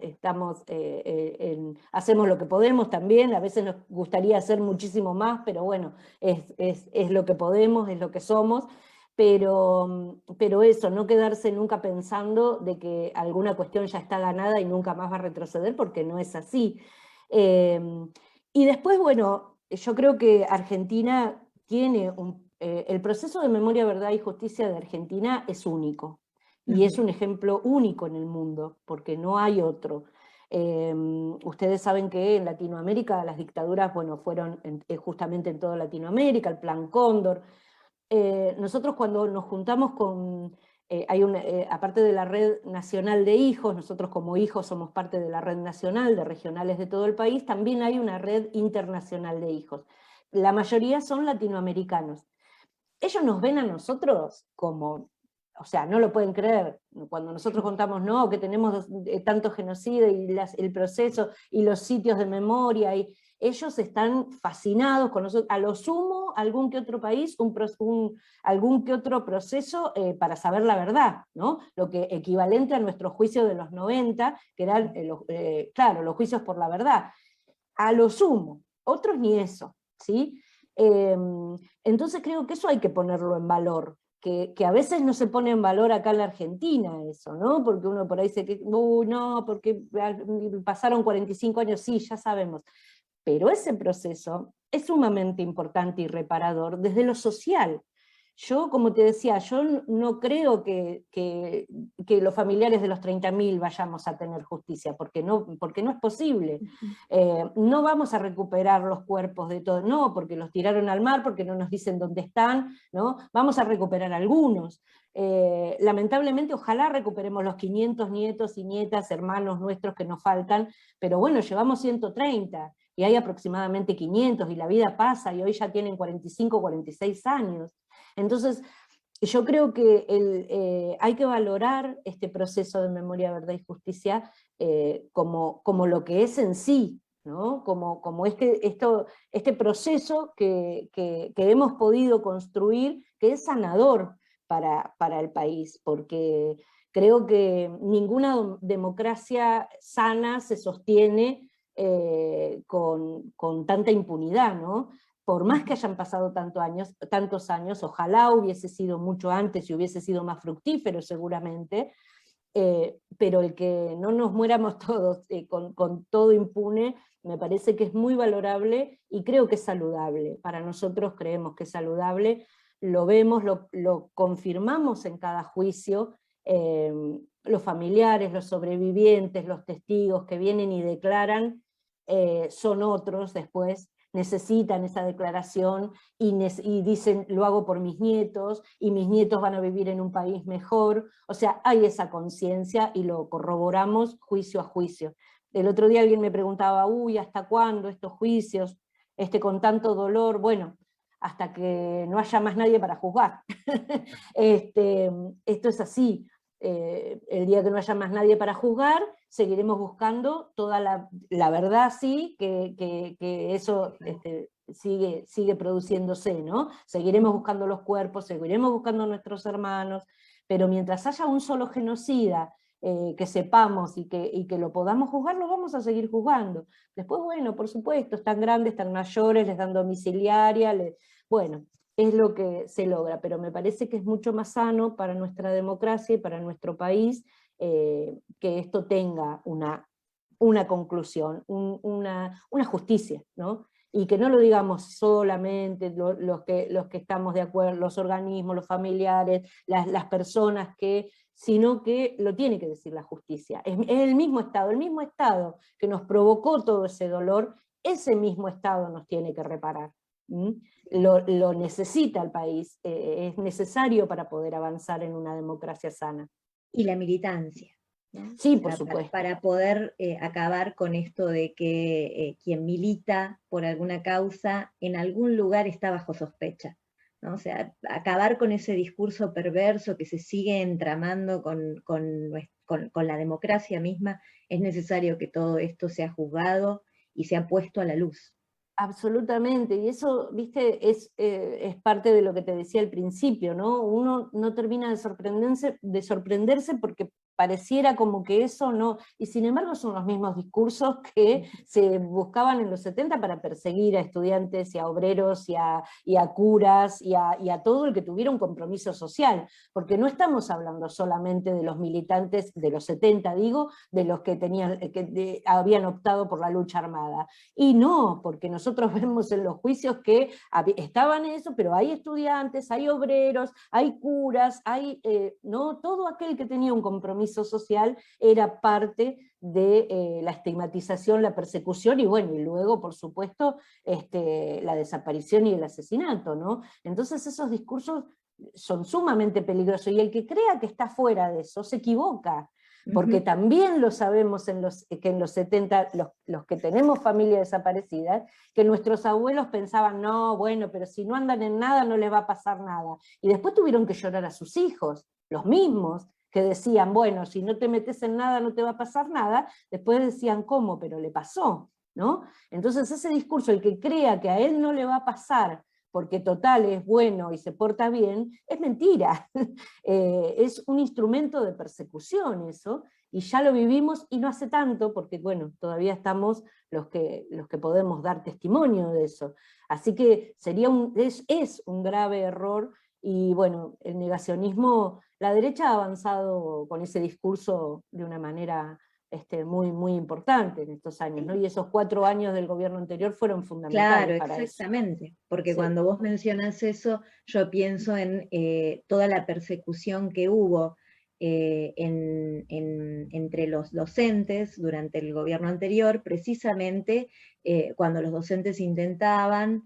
hacemos lo que podemos también, a veces nos gustaría hacer muchísimo más, pero bueno, es lo que podemos, es lo que somos, pero eso, no quedarse nunca pensando de que alguna cuestión ya está ganada y nunca más va a retroceder, porque no es así. Y después, bueno, yo creo que Argentina tiene el proceso de memoria, verdad y justicia de Argentina es único, y es un ejemplo único en el mundo, porque no hay otro. Ustedes saben que en Latinoamérica las dictaduras, bueno, fueron justamente en toda Latinoamérica, el Plan Cóndor. Nosotros cuando nos juntamos con... aparte de la Red Nacional de Hijos, nosotros como Hijos somos parte de la Red Nacional de regionales de todo el país, también hay una red internacional de hijos. La mayoría son latinoamericanos. Ellos nos ven a nosotros como, o sea, no lo pueden creer, cuando nosotros contamos, no, que tenemos tanto genocidio y el proceso y los sitios de memoria, y ellos están fascinados con nosotros, a lo sumo algún que otro país, algún que otro proceso para saber la verdad, ¿no? Lo que equivalente a nuestro juicio de los 90, que eran, claro, los juicios por la verdad, a lo sumo, otros ni eso, ¿sí? Entonces creo que eso hay que ponerlo en valor, que a veces no se pone en valor acá en la Argentina eso, ¿no? Porque uno por ahí dice que, no, porque pasaron 45 años, sí, ya sabemos, pero ese proceso es sumamente importante y reparador desde lo social. Yo, como te decía, yo no creo que los familiares de los 30.000 vayamos a tener justicia, porque no es posible. No vamos a recuperar los cuerpos de todos, no, porque los tiraron al mar, porque no nos dicen dónde están, ¿no? Vamos a recuperar algunos. Lamentablemente, ojalá recuperemos los 500 nietos y nietas, hermanos nuestros que nos faltan, pero bueno, llevamos 130, y hay aproximadamente 500, y la vida pasa, y hoy ya tienen 45, 46 años. Entonces, yo creo que hay que valorar este proceso de memoria, verdad y justicia como lo que es en sí, ¿no? Como este proceso que hemos podido construir, que es sanador para el país, porque creo que ninguna democracia sana se sostiene con tanta impunidad, ¿no? Por más que hayan pasado tantos años, ojalá hubiese sido mucho antes y hubiese sido más fructífero seguramente, pero el que no nos muéramos todos con todo impune, me parece que es muy valorable y creo que es saludable. Para nosotros creemos que es saludable, lo vemos, lo confirmamos en cada juicio, los familiares, los sobrevivientes, los testigos que vienen y declaran, son otros después, necesitan esa declaración y dicen, lo hago por mis nietos, y mis nietos van a vivir en un país mejor. O sea, hay esa conciencia y lo corroboramos juicio a juicio. El otro día alguien me preguntaba, uy, ¿hasta cuándo estos juicios con tanto dolor? Bueno, hasta que no haya más nadie para juzgar. Esto es así. El día que no haya más nadie para juzgar, seguiremos buscando toda la verdad, sí, que eso sigue produciéndose, ¿no? Seguiremos buscando los cuerpos, seguiremos buscando a nuestros hermanos, pero mientras haya un solo genocida, que sepamos y que lo podamos juzgar, lo vamos a seguir juzgando. Después, bueno, por supuesto, están grandes, están mayores, les dan domiciliaria, bueno, es lo que se logra, pero me parece que es mucho más sano para nuestra democracia y para nuestro país que esto tenga una conclusión, una justicia, ¿no? Y que no lo digamos solamente los que estamos de acuerdo, los organismos, los familiares, las personas sino que lo tiene que decir la justicia. Es el mismo Estado que nos provocó todo ese dolor, ese mismo Estado nos tiene que reparar. Lo necesita el país, es necesario para poder avanzar en una democracia sana. Y la militancia, ¿no? Sí, por supuesto. Para poder acabar con esto de que quien milita por alguna causa en algún lugar está bajo sospecha, ¿no? O sea, acabar con ese discurso perverso que se sigue entramando con la democracia misma, es necesario que todo esto sea juzgado y sea puesto a la luz. Absolutamente, y eso, viste, es parte de lo que te decía al principio, ¿no? Uno no termina de sorprenderse porque pareciera como que eso no, y sin embargo son los mismos discursos que se buscaban en los 70 para perseguir a estudiantes y a obreros y a curas y a todo el que tuviera un compromiso social, porque no estamos hablando solamente de los militantes de los 70, digo, de los que habían optado por la lucha armada, y no, porque nosotros vemos en los juicios que estaban eso, pero hay estudiantes, hay obreros, hay curas, ¿no? Todo aquel que tenía un compromiso social era parte de la estigmatización, la persecución y bueno, y luego por supuesto la desaparición y el asesinato, ¿no? Entonces esos discursos son sumamente peligrosos y el que crea que está fuera de eso se equivoca, porque también lo sabemos que en los 70, los que tenemos familia desaparecida, que nuestros abuelos pensaban, no, bueno, pero si no andan en nada no les va a pasar nada, y después tuvieron que llorar a sus hijos, los mismos, que decían, bueno, si no te metes en nada no te va a pasar nada, después decían, ¿cómo? Pero le pasó, ¿no? Entonces ese discurso, el que crea que a él no le va a pasar, porque total es bueno y se porta bien, es mentira. Es un instrumento de persecución eso, y ya lo vivimos y no hace tanto, porque bueno, todavía estamos los que podemos dar testimonio de eso. Así que es un grave error. Y bueno, el negacionismo, la derecha ha avanzado con ese discurso de una manera muy, muy importante en estos años, ¿no? Y esos 4 años del gobierno anterior fueron fundamentales para eso. Exactamente, porque Sí. Cuando vos mencionas eso, yo pienso en toda la persecución que hubo entre los docentes durante el gobierno anterior, precisamente cuando los docentes intentaban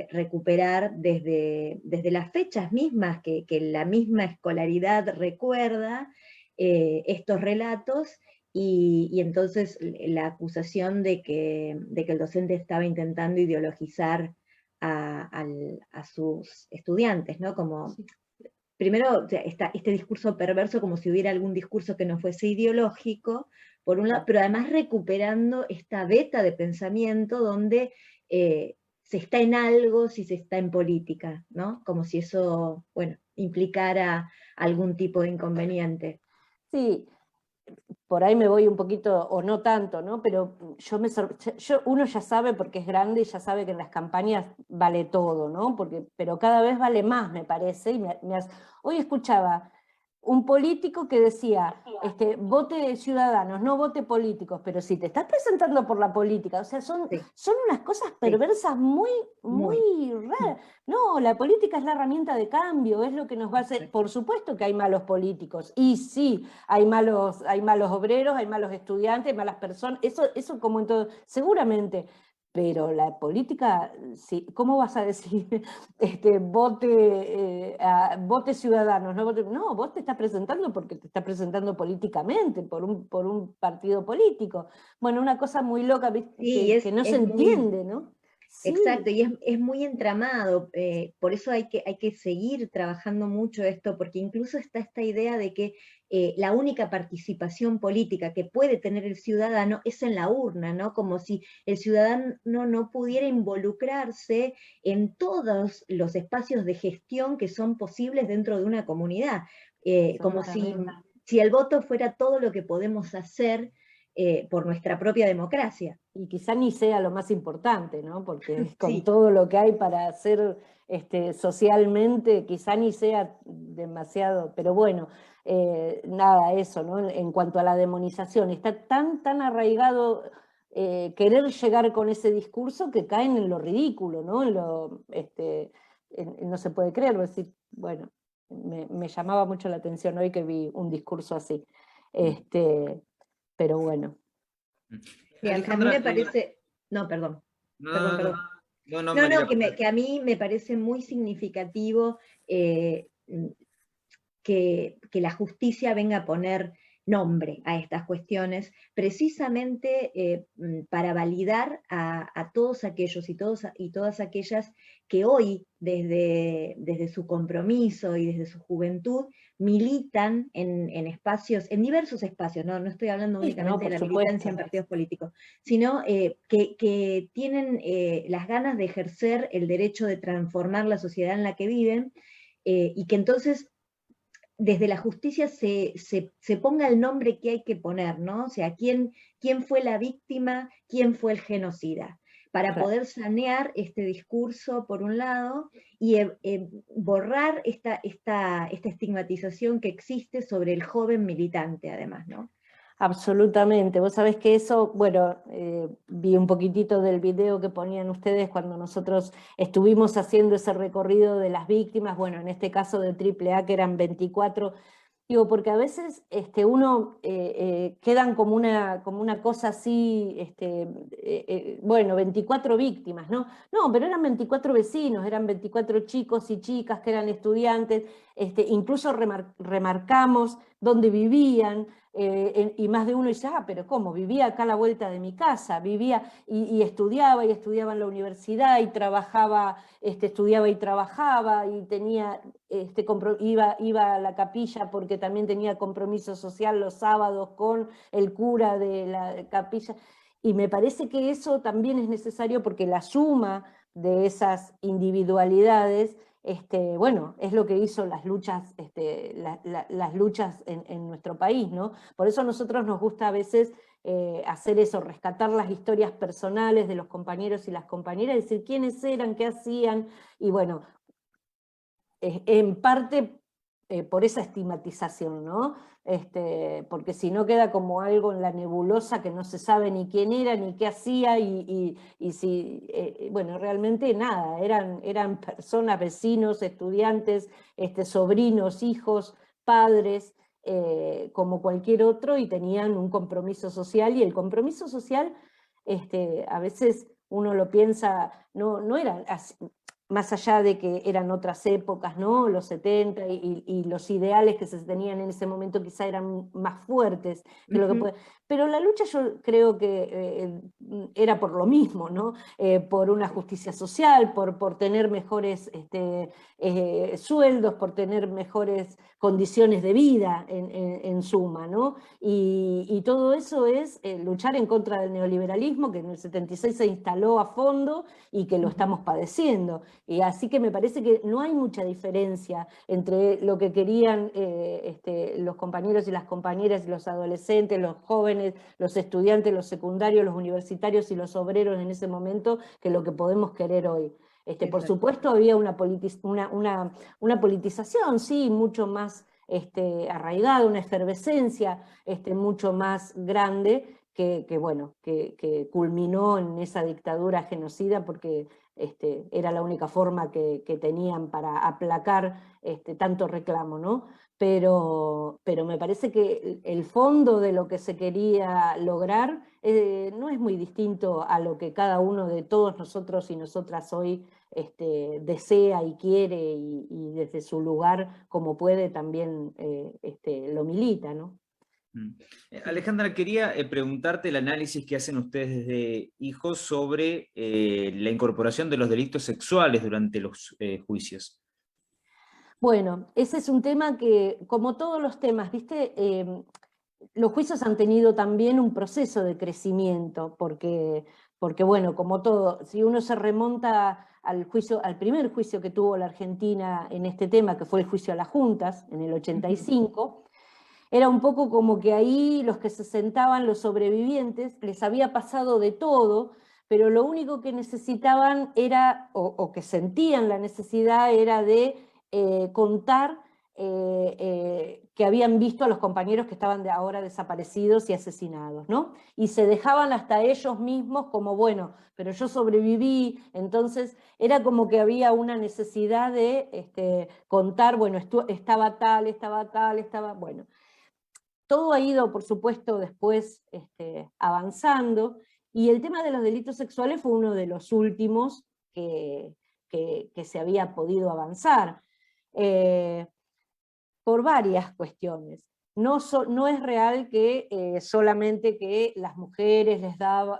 recuperar desde las fechas mismas que la misma escolaridad recuerda estos relatos, y entonces la acusación de que el docente estaba intentando ideologizar a sus estudiantes, ¿no? Como, primero, este discurso perverso, como si hubiera algún discurso que no fuese ideológico, por un lado, pero además recuperando esta beta de pensamiento donde se está en algo si se está en política, ¿no? Como si eso, bueno, implicara algún tipo de inconveniente. Sí, por ahí me voy un poquito, o no tanto, ¿no? Pero uno ya sabe, porque es grande, y ya sabe que en las campañas vale todo, ¿no? Pero cada vez vale más, me parece. Hoy escuchaba un político que decía, vote Ciudadanos, no vote políticos, pero si te estás presentando por la política, o sea, son unas cosas perversas muy raras. No, la política es la herramienta de cambio, es lo que nos va a hacer. Por supuesto que hay malos políticos, y sí, hay malos obreros, hay malos estudiantes, hay malas personas, eso como en todo, seguramente. Pero la política, sí, ¿cómo vas a decir vote Ciudadanos? No, vos te estás presentando porque te estás presentando políticamente, por un partido político. Bueno, una cosa muy loca, Sí, que no se entiende, ¿no? Sí. Exacto, y es muy entramado, por eso hay que seguir trabajando mucho esto, porque incluso está esta idea de que la única participación política que puede tener el ciudadano es en la urna, ¿no? Como si el ciudadano no pudiera involucrarse en todos los espacios de gestión que son posibles dentro de una comunidad, como si el voto fuera todo lo que podemos hacer por nuestra propia democracia. Y quizá ni sea lo más importante, ¿no? Porque con todo lo que hay para hacer socialmente, quizá ni sea demasiado, pero bueno, nada, eso, ¿no? En cuanto a la demonización, está tan arraigado querer llegar con ese discurso que caen en lo ridículo, ¿no? No se puede creer, decir, bueno, me llamaba mucho la atención hoy que vi un discurso así. Pero bueno. Sí, a mí me parece... No, perdón. Perdón. Que a mí me parece muy significativo que la justicia venga a poner nombre a estas cuestiones, precisamente para validar a todos aquellos y todas aquellas que hoy, desde su compromiso y desde su juventud, militan en espacios, en diversos espacios, no estoy hablando únicamente de la militancia en partidos políticos, sino que tienen las ganas de ejercer el derecho de transformar la sociedad en la que viven, y que entonces desde la justicia se ponga el nombre que hay que poner, ¿no? O sea, ¿quién fue la víctima? ¿Quién fue el genocida? Para poder sanear este discurso, por un lado, y borrar esta estigmatización que existe sobre el joven militante, además, ¿no? Absolutamente, vos sabés que eso, bueno, vi un poquitito del video que ponían ustedes cuando nosotros estuvimos haciendo ese recorrido de las víctimas, bueno, en este caso de AAA que eran 24, digo, porque a veces uno quedan como una cosa así, bueno, 24 víctimas, ¿no? No, pero eran 24 vecinos, eran 24 chicos y chicas que eran estudiantes, incluso remarcamos dónde vivían, y más de uno dice, pero ¿cómo? Vivía acá a la vuelta de mi casa, vivía y estudiaba en la universidad y trabajaba, estudiaba y trabajaba y tenía, iba a la capilla porque también tenía compromiso social los sábados con el cura de la capilla. Y me parece que eso también es necesario porque la suma de esas individualidades, bueno, es lo que hizo las luchas, las luchas en nuestro país, ¿no? Por eso a nosotros nos gusta a veces hacer eso, rescatar las historias personales de los compañeros y las compañeras, decir quiénes eran, qué hacían, y bueno, en parte por esa estigmatización, ¿no? Porque si no queda como algo en la nebulosa que no se sabe ni quién era, ni qué hacía, y si, bueno, realmente nada, eran personas, vecinos, estudiantes, sobrinos, hijos, padres, como cualquier otro, y tenían un compromiso social, y el compromiso social, a veces uno lo piensa, no era así. más allá de que eran otras épocas, ¿no? Los 70 y los ideales que se tenían en ese momento quizá eran más fuertes que lo que puede. Pero la lucha yo creo que era por lo mismo, ¿no? Por una justicia social, por tener mejores sueldos, por tener mejores condiciones de vida en suma, ¿no? Y todo eso es luchar en contra del neoliberalismo, que en el 76 se instaló a fondo y que lo estamos padeciendo. Y así que me parece que no hay mucha diferencia entre lo que querían los compañeros y las compañeras, los adolescentes, los jóvenes, los estudiantes, los secundarios, los universitarios y los obreros en ese momento, que lo que podemos querer hoy. Por supuesto había una politización, sí, mucho más arraigada, una efervescencia mucho más grande, que culminó en esa dictadura genocida, porque era la única forma que tenían para aplacar tanto reclamo, ¿no? Pero me parece que el fondo de lo que se quería lograr no es muy distinto a lo que cada uno de todos nosotros y nosotras hoy desea y quiere, y desde su lugar, como puede, también lo milita, ¿no? Alejandra, quería preguntarte el análisis que hacen ustedes desde Hijos sobre la incorporación de los delitos sexuales durante los juicios. Bueno, ese es un tema que, como todos los temas, ¿viste? Los juicios han tenido también un proceso de crecimiento, porque bueno, como todo, si uno se remonta al primer juicio que tuvo la Argentina en este tema, que fue el juicio a las juntas, en el 85, era un poco como que ahí los que se sentaban, los sobrevivientes, les había pasado de todo, pero lo único que necesitaban era, o que sentían la necesidad, era de contar que habían visto a los compañeros que estaban ahora desaparecidos y asesinados, ¿no? Y se dejaban hasta ellos mismos como, bueno, pero yo sobreviví. Entonces era como que había una necesidad de contar, bueno, estaba tal, bueno. Todo ha ido, por supuesto, después avanzando, y el tema de los delitos sexuales fue uno de los últimos que se había podido avanzar, por varias cuestiones. No es real que solamente que las mujeres les daba,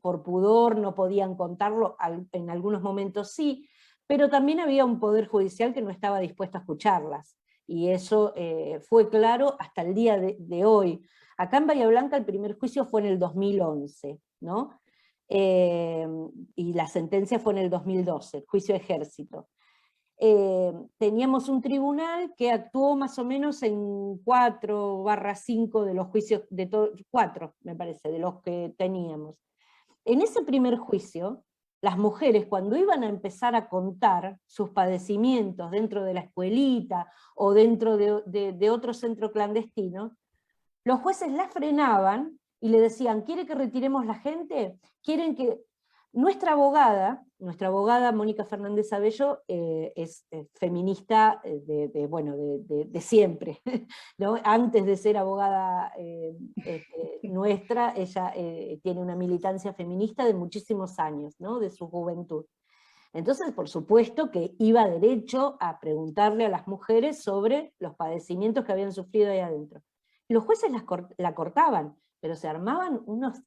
por pudor no podían contarlo, en algunos momentos sí, pero también había un poder judicial que no estaba dispuesto a escucharlas. Y eso fue claro hasta el día de hoy. Acá en Bahía Blanca el primer juicio fue en el 2011, ¿no? Y la sentencia fue en el 2012, el juicio de Ejército. Teníamos un tribunal que actuó más o menos en 4/5 de los juicios, 4 me parece, de los que teníamos. En ese primer juicio, las mujeres, cuando iban a empezar a contar sus padecimientos dentro de la escuelita o dentro de otro centro clandestino, los jueces las frenaban y le decían: ¿quiere que retiremos la gente? ¿Quieren que...? Nuestra abogada Mónica Fernández Abello, es feminista de siempre, ¿no? Antes de ser abogada nuestra, ella tiene una militancia feminista de muchísimos años, ¿no? De su juventud. Entonces, por supuesto que iba derecho a preguntarle a las mujeres sobre los padecimientos que habían sufrido ahí adentro. Los jueces la cortaban, pero se armaban unos...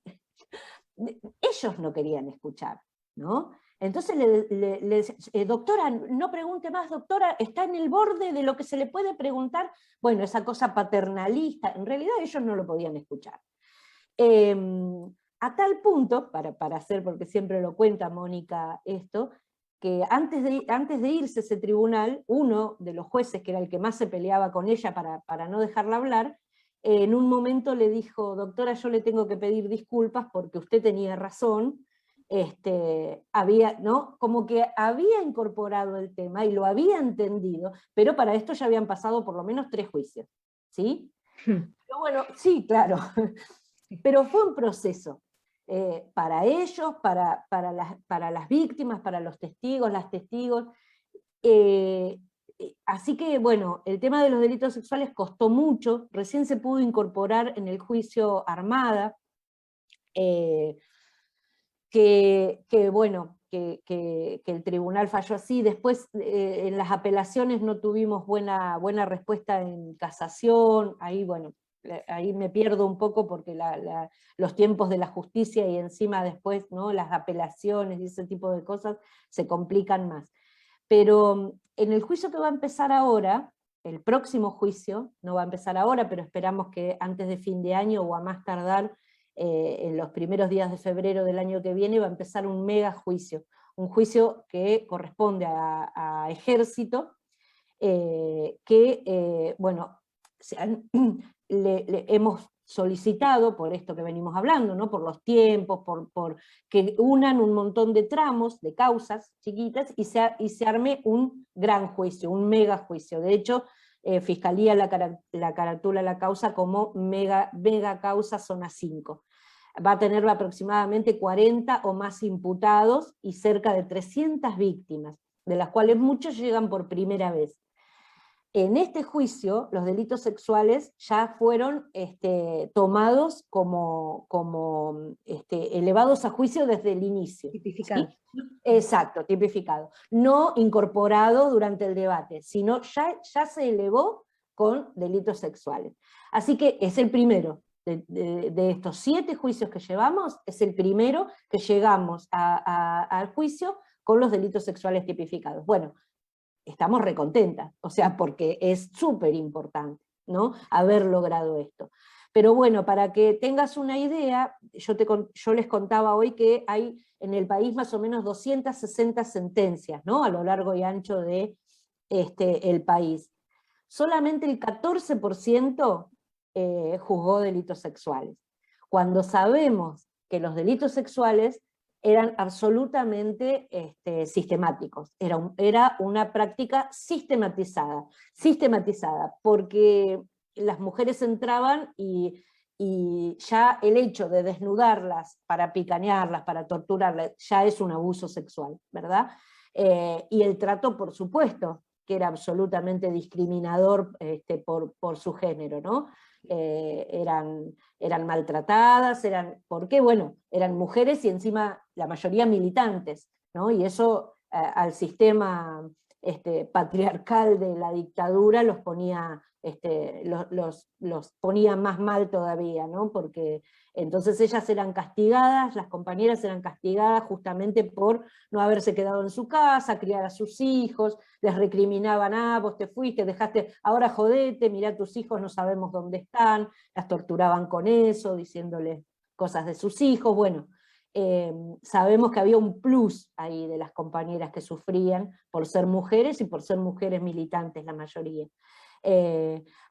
Ellos no querían escuchar, ¿no? Entonces le decían: doctora, no pregunte más, doctora, está en el borde de lo que se le puede preguntar. Bueno, esa cosa paternalista, en realidad ellos no lo podían escuchar. A tal punto, para hacer, porque siempre lo cuenta Mónica esto, que antes de irse a ese tribunal, uno de los jueces, que era el que más se peleaba con ella para no dejarla hablar, en un momento le dijo: doctora, yo le tengo que pedir disculpas porque usted tenía razón, ¿no? Como que había incorporado el tema y lo había entendido, pero para esto ya habían pasado por lo menos 3 juicios, ¿sí? Pero bueno, sí, claro, pero fue un proceso, para ellos, para las víctimas, para los testigos, las testigos, así que, bueno, el tema de los delitos sexuales costó mucho, recién se pudo incorporar en el juicio Armada, que que el tribunal falló así. Después en las apelaciones no tuvimos buena respuesta en casación, ahí bueno, ahí me pierdo un poco porque los tiempos de la justicia y encima después, ¿no?, las apelaciones y ese tipo de cosas se complican más. Pero en el juicio que va a empezar ahora, el próximo juicio, no va a empezar ahora, pero esperamos que antes de fin de año o a más tardar, en los primeros días de febrero del año que viene, va a empezar un mega juicio, un juicio que corresponde a Ejército, bueno, hemos solicitado, por esto que venimos hablando, ¿no?, por los tiempos, por que unan un montón de tramos, de causas chiquitas, y se arme un gran juicio, un mega juicio. De hecho, Fiscalía la caratula la causa como mega causa zona 5. Va a tener aproximadamente 40 o más imputados y cerca de 300 víctimas, de las cuales muchos llegan por primera vez. En este juicio, los delitos sexuales ya fueron tomados como elevados a juicio desde el inicio. Tipificado. ¿Sí? Exacto, tipificado. No incorporado durante el debate, sino ya se elevó con delitos sexuales. Así que es el primero. De estos 7 juicios que llevamos, es el primero que llegamos al juicio con los delitos sexuales tipificados. Bueno, estamos recontentas, o sea, porque es súper importante, ¿no?, haber logrado esto. Pero bueno, para que tengas una idea, yo les contaba hoy que hay en el país más o menos 260 sentencias, ¿no?, a lo largo y ancho de el país. Solamente el 14% juzgó delitos sexuales, cuando sabemos que los delitos sexuales eran absolutamente sistemáticos, era una práctica sistematizada, porque las mujeres entraban y ya el hecho de desnudarlas para picanearlas, para torturarlas, ya es un abuso sexual, ¿verdad? Y el trato, por supuesto, que era absolutamente discriminador por su género, ¿no? Eran maltratadas, ¿por qué? Bueno, eran mujeres y encima la mayoría militantes, ¿no? Y eso al sistema patriarcal de la dictadura los ponía más mal todavía, ¿no? Porque entonces ellas eran castigadas, las compañeras eran castigadas justamente por no haberse quedado en su casa, criar a sus hijos, les recriminaban, vos te fuiste, dejaste, ahora jodete, mirá a tus hijos, no sabemos dónde están, las torturaban con eso, diciéndoles cosas de sus hijos, bueno. Sabemos que había un plus ahí de las compañeras que sufrían por ser mujeres y por ser mujeres militantes la mayoría.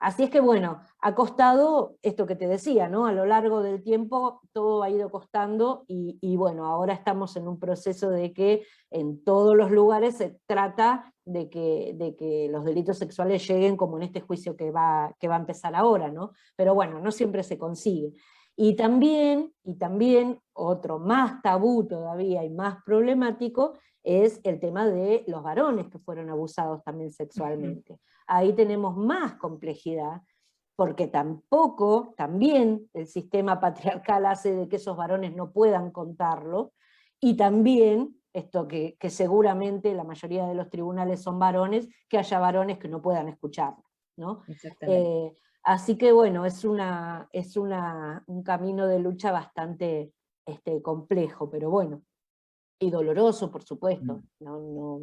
Así es que bueno, ha costado esto que te decía, ¿no? A lo largo del tiempo todo ha ido costando y bueno, ahora estamos en un proceso de que en todos los lugares se trata de que los delitos sexuales lleguen como en este juicio que va a empezar ahora, ¿no? Pero bueno, no siempre se consigue. Y también, otro más tabú todavía y más problemático, es el tema de los varones que fueron abusados también sexualmente. Ahí tenemos más complejidad, porque también el sistema patriarcal hace de que esos varones no puedan contarlo, y también, esto que seguramente la mayoría de los tribunales son varones, que haya varones que no puedan escucharlo, ¿no? Exactamente. Así que bueno, es un camino de lucha bastante complejo, pero bueno, y doloroso, por supuesto, no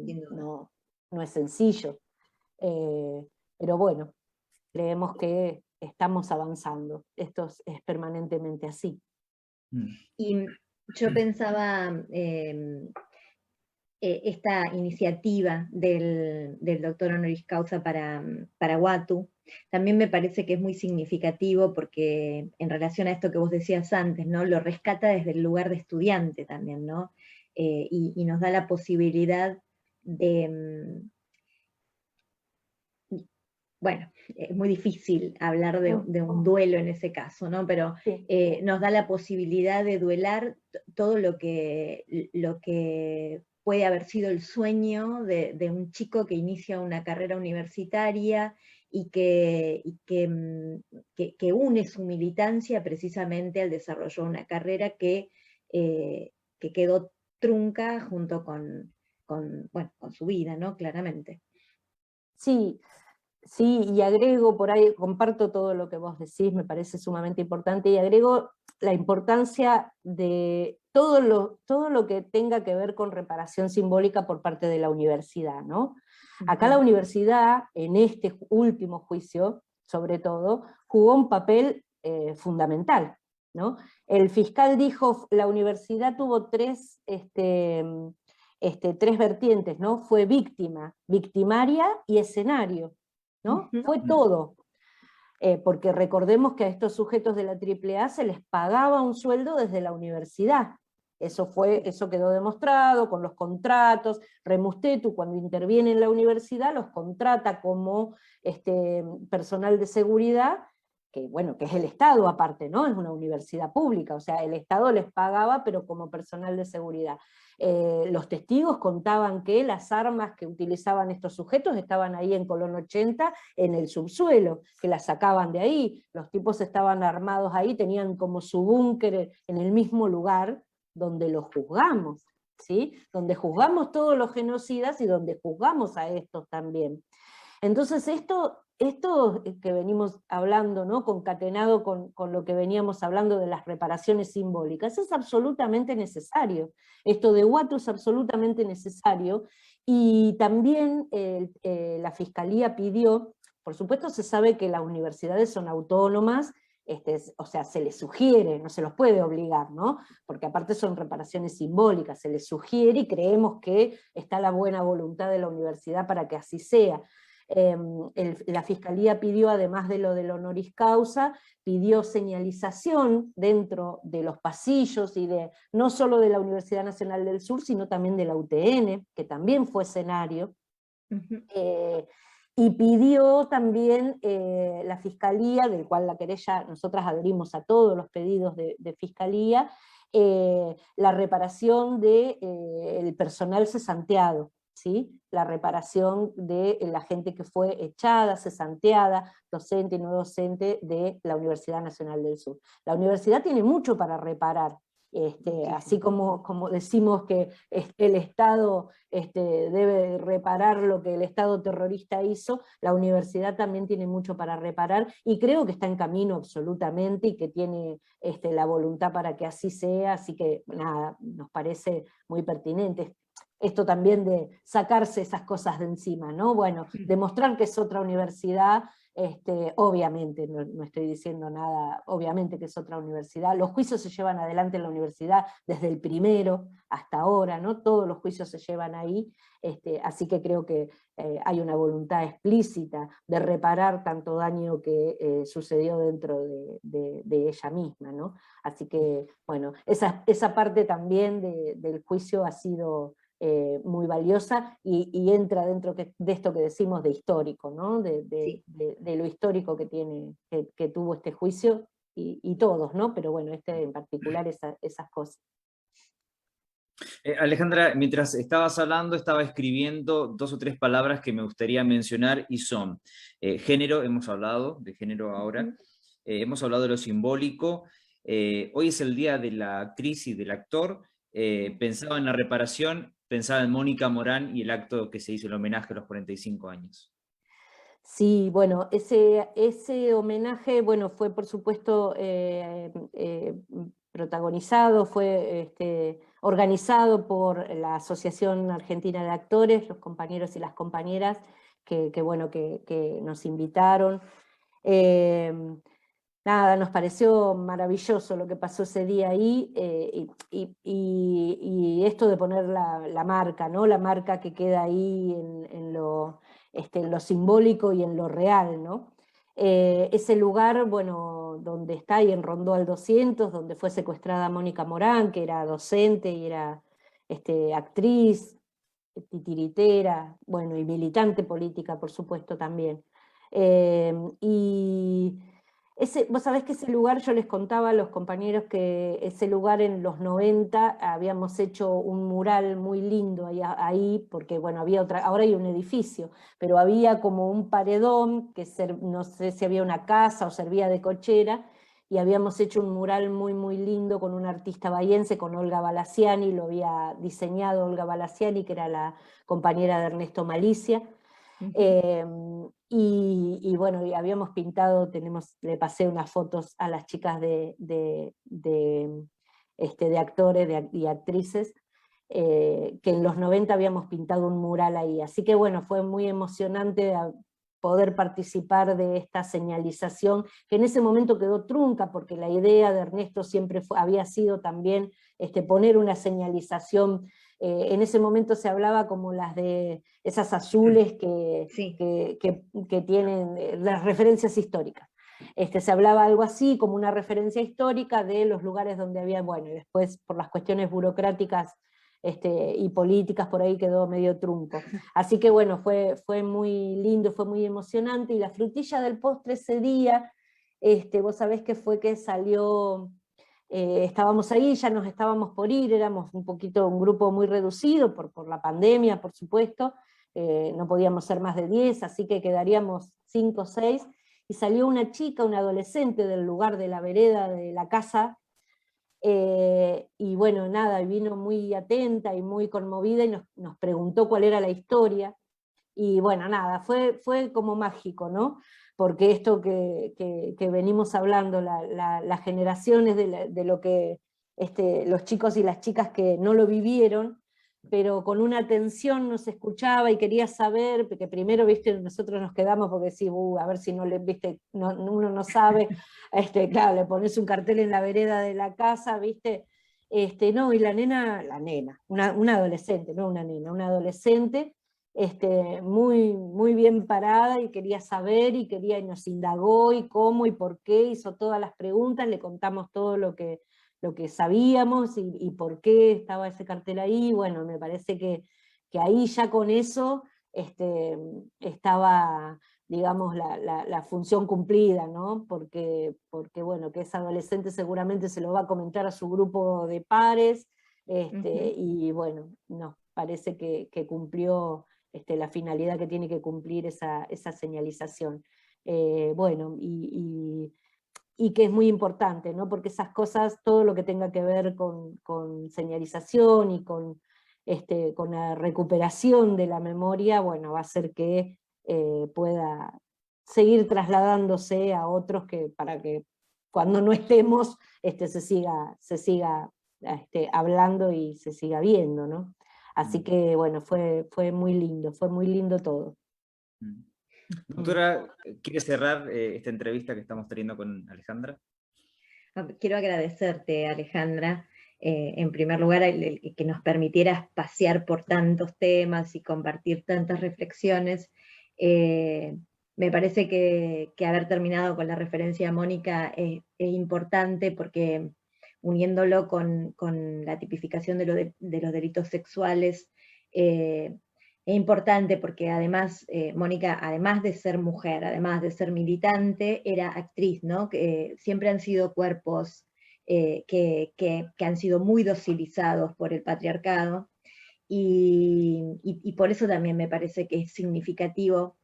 es sencillo, pero bueno, creemos que estamos avanzando, esto es permanentemente así. Y yo pensaba, esta iniciativa del doctor honoris causa para Uatu, también me parece que es muy significativo porque en relación a esto que vos decías antes, ¿no? Lo rescata desde el lugar de estudiante también, ¿no? Y nos da la posibilidad de, bueno, es muy difícil hablar de un duelo en ese caso, ¿no? Pero nos da la posibilidad de duelar todo lo que puede haber sido el sueño de un chico que inicia una carrera universitaria y que une su militancia precisamente al desarrollo de una carrera que quedó trunca junto con su vida, ¿no? Claramente. Sí, sí, y agrego por ahí, comparto todo lo que vos decís, me parece sumamente importante, y agrego la importancia de todo lo que tenga que ver con reparación simbólica por parte de la universidad, ¿no? Acá la universidad, en este último juicio, sobre todo, jugó un papel fundamental, ¿no? El fiscal dijo, la universidad tuvo tres vertientes, ¿no? Fue víctima, victimaria y escenario, ¿no? Fue todo. Porque recordemos que a estos sujetos de la AAA se les pagaba un sueldo desde la universidad. Eso quedó demostrado con los contratos. Remustetu, cuando interviene en la universidad, los contrata como personal de seguridad, que es el Estado aparte, ¿no? Es una universidad pública, o sea, el Estado les pagaba, pero como personal de seguridad. Los testigos contaban que las armas que utilizaban estos sujetos estaban ahí en Colón 80, en el subsuelo, que las sacaban de ahí. Los tipos estaban armados ahí, tenían como su búnker en el mismo lugar donde los juzgamos, ¿sí? Donde juzgamos todos los genocidas y donde juzgamos a estos también. Entonces esto que venimos hablando, ¿no? Concatenado con lo que veníamos hablando de las reparaciones simbólicas, es absolutamente necesario. Esto de Uatu es absolutamente necesario, y también la Fiscalía pidió, por supuesto se sabe que las universidades son autónomas, o sea, se les sugiere, no se los puede obligar, ¿no? Porque aparte son reparaciones simbólicas, se les sugiere y creemos que está la buena voluntad de la universidad para que así sea. La Fiscalía pidió, además de lo del honoris causa, pidió señalización dentro de los pasillos, y no solo de la Universidad Nacional del Sur, sino también de la UTN, que también fue escenario. Y pidió también la Fiscalía, del cual la querella, nosotras adherimos a todos los pedidos de Fiscalía, la reparación del personal cesanteado, ¿sí? La reparación de la gente que fue echada, cesanteada, docente y no docente de la Universidad Nacional del Sur. La universidad tiene mucho para reparar, así como decimos que el Estado debe reparar lo que el Estado terrorista hizo, la universidad también tiene mucho para reparar, y creo que está en camino absolutamente, y que tiene la voluntad para que así sea, así que nada, nos parece muy pertinente. Esto también de sacarse esas cosas de encima, ¿no? Bueno, demostrar que es otra universidad, obviamente, no estoy diciendo nada, obviamente que es otra universidad. Los juicios se llevan adelante en la universidad desde el primero hasta ahora, ¿no? Todos los juicios se llevan ahí, así que creo que hay una voluntad explícita de reparar tanto daño que sucedió dentro de ella misma, ¿no? Así que, bueno, esa parte también del juicio ha sido muy valiosa, y entra dentro de esto que decimos de histórico, ¿no? De lo histórico que tuvo este juicio, y todos, ¿no? Pero bueno, en particular esas cosas. Alejandra, mientras estabas hablando, estaba escribiendo 2 o 3 palabras que me gustaría mencionar, y son género. Hemos hablado de género ahora, hemos hablado de lo simbólico. Hoy es el día de la actriz y del actor. Pensaba en la reparación, pensaba en Mónica Morán y el acto que se hizo, el homenaje a los 45 años. Sí, bueno, ese homenaje, bueno, fue por supuesto protagonizado, fue organizado por la Asociación Argentina de Actores, los compañeros y las compañeras que nos invitaron. Nada, nos pareció maravilloso lo que pasó ese día ahí, y esto de poner la marca, ¿no? La marca que queda ahí en lo simbólico y en lo real, ¿no? Ese lugar, bueno, donde está ahí en Rondó al 200, donde fue secuestrada Mónica Morán, que era docente y era actriz, titiritera, bueno, y militante política, por supuesto, también. Vos sabés que ese lugar, yo les contaba a los compañeros que ese lugar en los 90 habíamos hecho un mural muy lindo ahí, porque bueno, ahora hay un edificio, pero había como un paredón, no sé si había una casa o servía de cochera, y habíamos hecho un mural muy, muy lindo con una artista bahiense, con Olga Balaciani, lo había diseñado Olga Balaciani, que era la compañera de Ernesto Malicia. Y bueno, y habíamos pintado, le pasé unas fotos a las chicas de actores y actrices, que en los 90 habíamos pintado un mural ahí. Así que bueno, fue muy emocionante poder participar de esta señalización, que en ese momento quedó trunca, porque la idea de Ernesto siempre había sido también poner una señalización. En ese momento se hablaba como las de esas azules que tienen las referencias históricas. Se hablaba algo así, como una referencia histórica de los lugares donde había, bueno, y después por las cuestiones burocráticas y políticas por ahí quedó medio trunco. Así que bueno, fue muy lindo, fue muy emocionante, y la frutilla del postre ese día, vos sabés que fue que salió, estábamos ahí, ya nos estábamos por ir, éramos un grupo muy reducido por la pandemia, por supuesto, no podíamos ser más de 10, así que quedaríamos 5 o 6, y salió una chica, una adolescente del lugar de la vereda de la casa, y bueno, nada, vino muy atenta y muy conmovida, y nos preguntó cuál era la historia, y bueno, nada, fue como mágico, ¿no? Porque esto que venimos hablando, las generaciones de lo que los chicos y las chicas que no lo vivieron, pero con una atención nos escuchaba y quería saber, porque primero, viste, nosotros nos quedamos porque sí, a ver si no le, viste, uno no sabe, claro, le pones un cartel en la vereda de la casa, viste, no, y la nena, una adolescente, no una nena, una adolescente, muy, muy bien parada, y quería saber, y nos indagó, y cómo, y por qué, hizo todas las preguntas, le contamos todo lo que sabíamos, y por qué estaba ese cartel ahí. Bueno, me parece que ahí ya con eso estaba, digamos, la función cumplida, ¿no? Porque bueno, que esa adolescente seguramente se lo va a comentar a su grupo de pares, y bueno, nos parece que cumplió la finalidad que tiene que cumplir esa señalización. Bueno, y que es muy importante, ¿no? Porque esas cosas, todo lo que tenga que ver con señalización y con la recuperación de la memoria, bueno, va a hacer que pueda seguir trasladándose a otros, para que cuando no estemos se siga hablando y se siga viendo, ¿no? Así que bueno, fue muy lindo todo. Doctora, ¿quiere cerrar esta entrevista que estamos teniendo con Alejandra? Quiero agradecerte, Alejandra, en primer lugar, el que nos permitieras pasear por tantos temas y compartir tantas reflexiones. Me parece que haber terminado con la referencia a Mónica es importante, porque uniéndolo con la tipificación de los delitos sexuales, es importante porque además, Mónica, además de ser mujer, además de ser militante, era actriz, ¿no? Que siempre han sido cuerpos que han sido muy docilizados por el patriarcado, y por eso también me parece que es significativo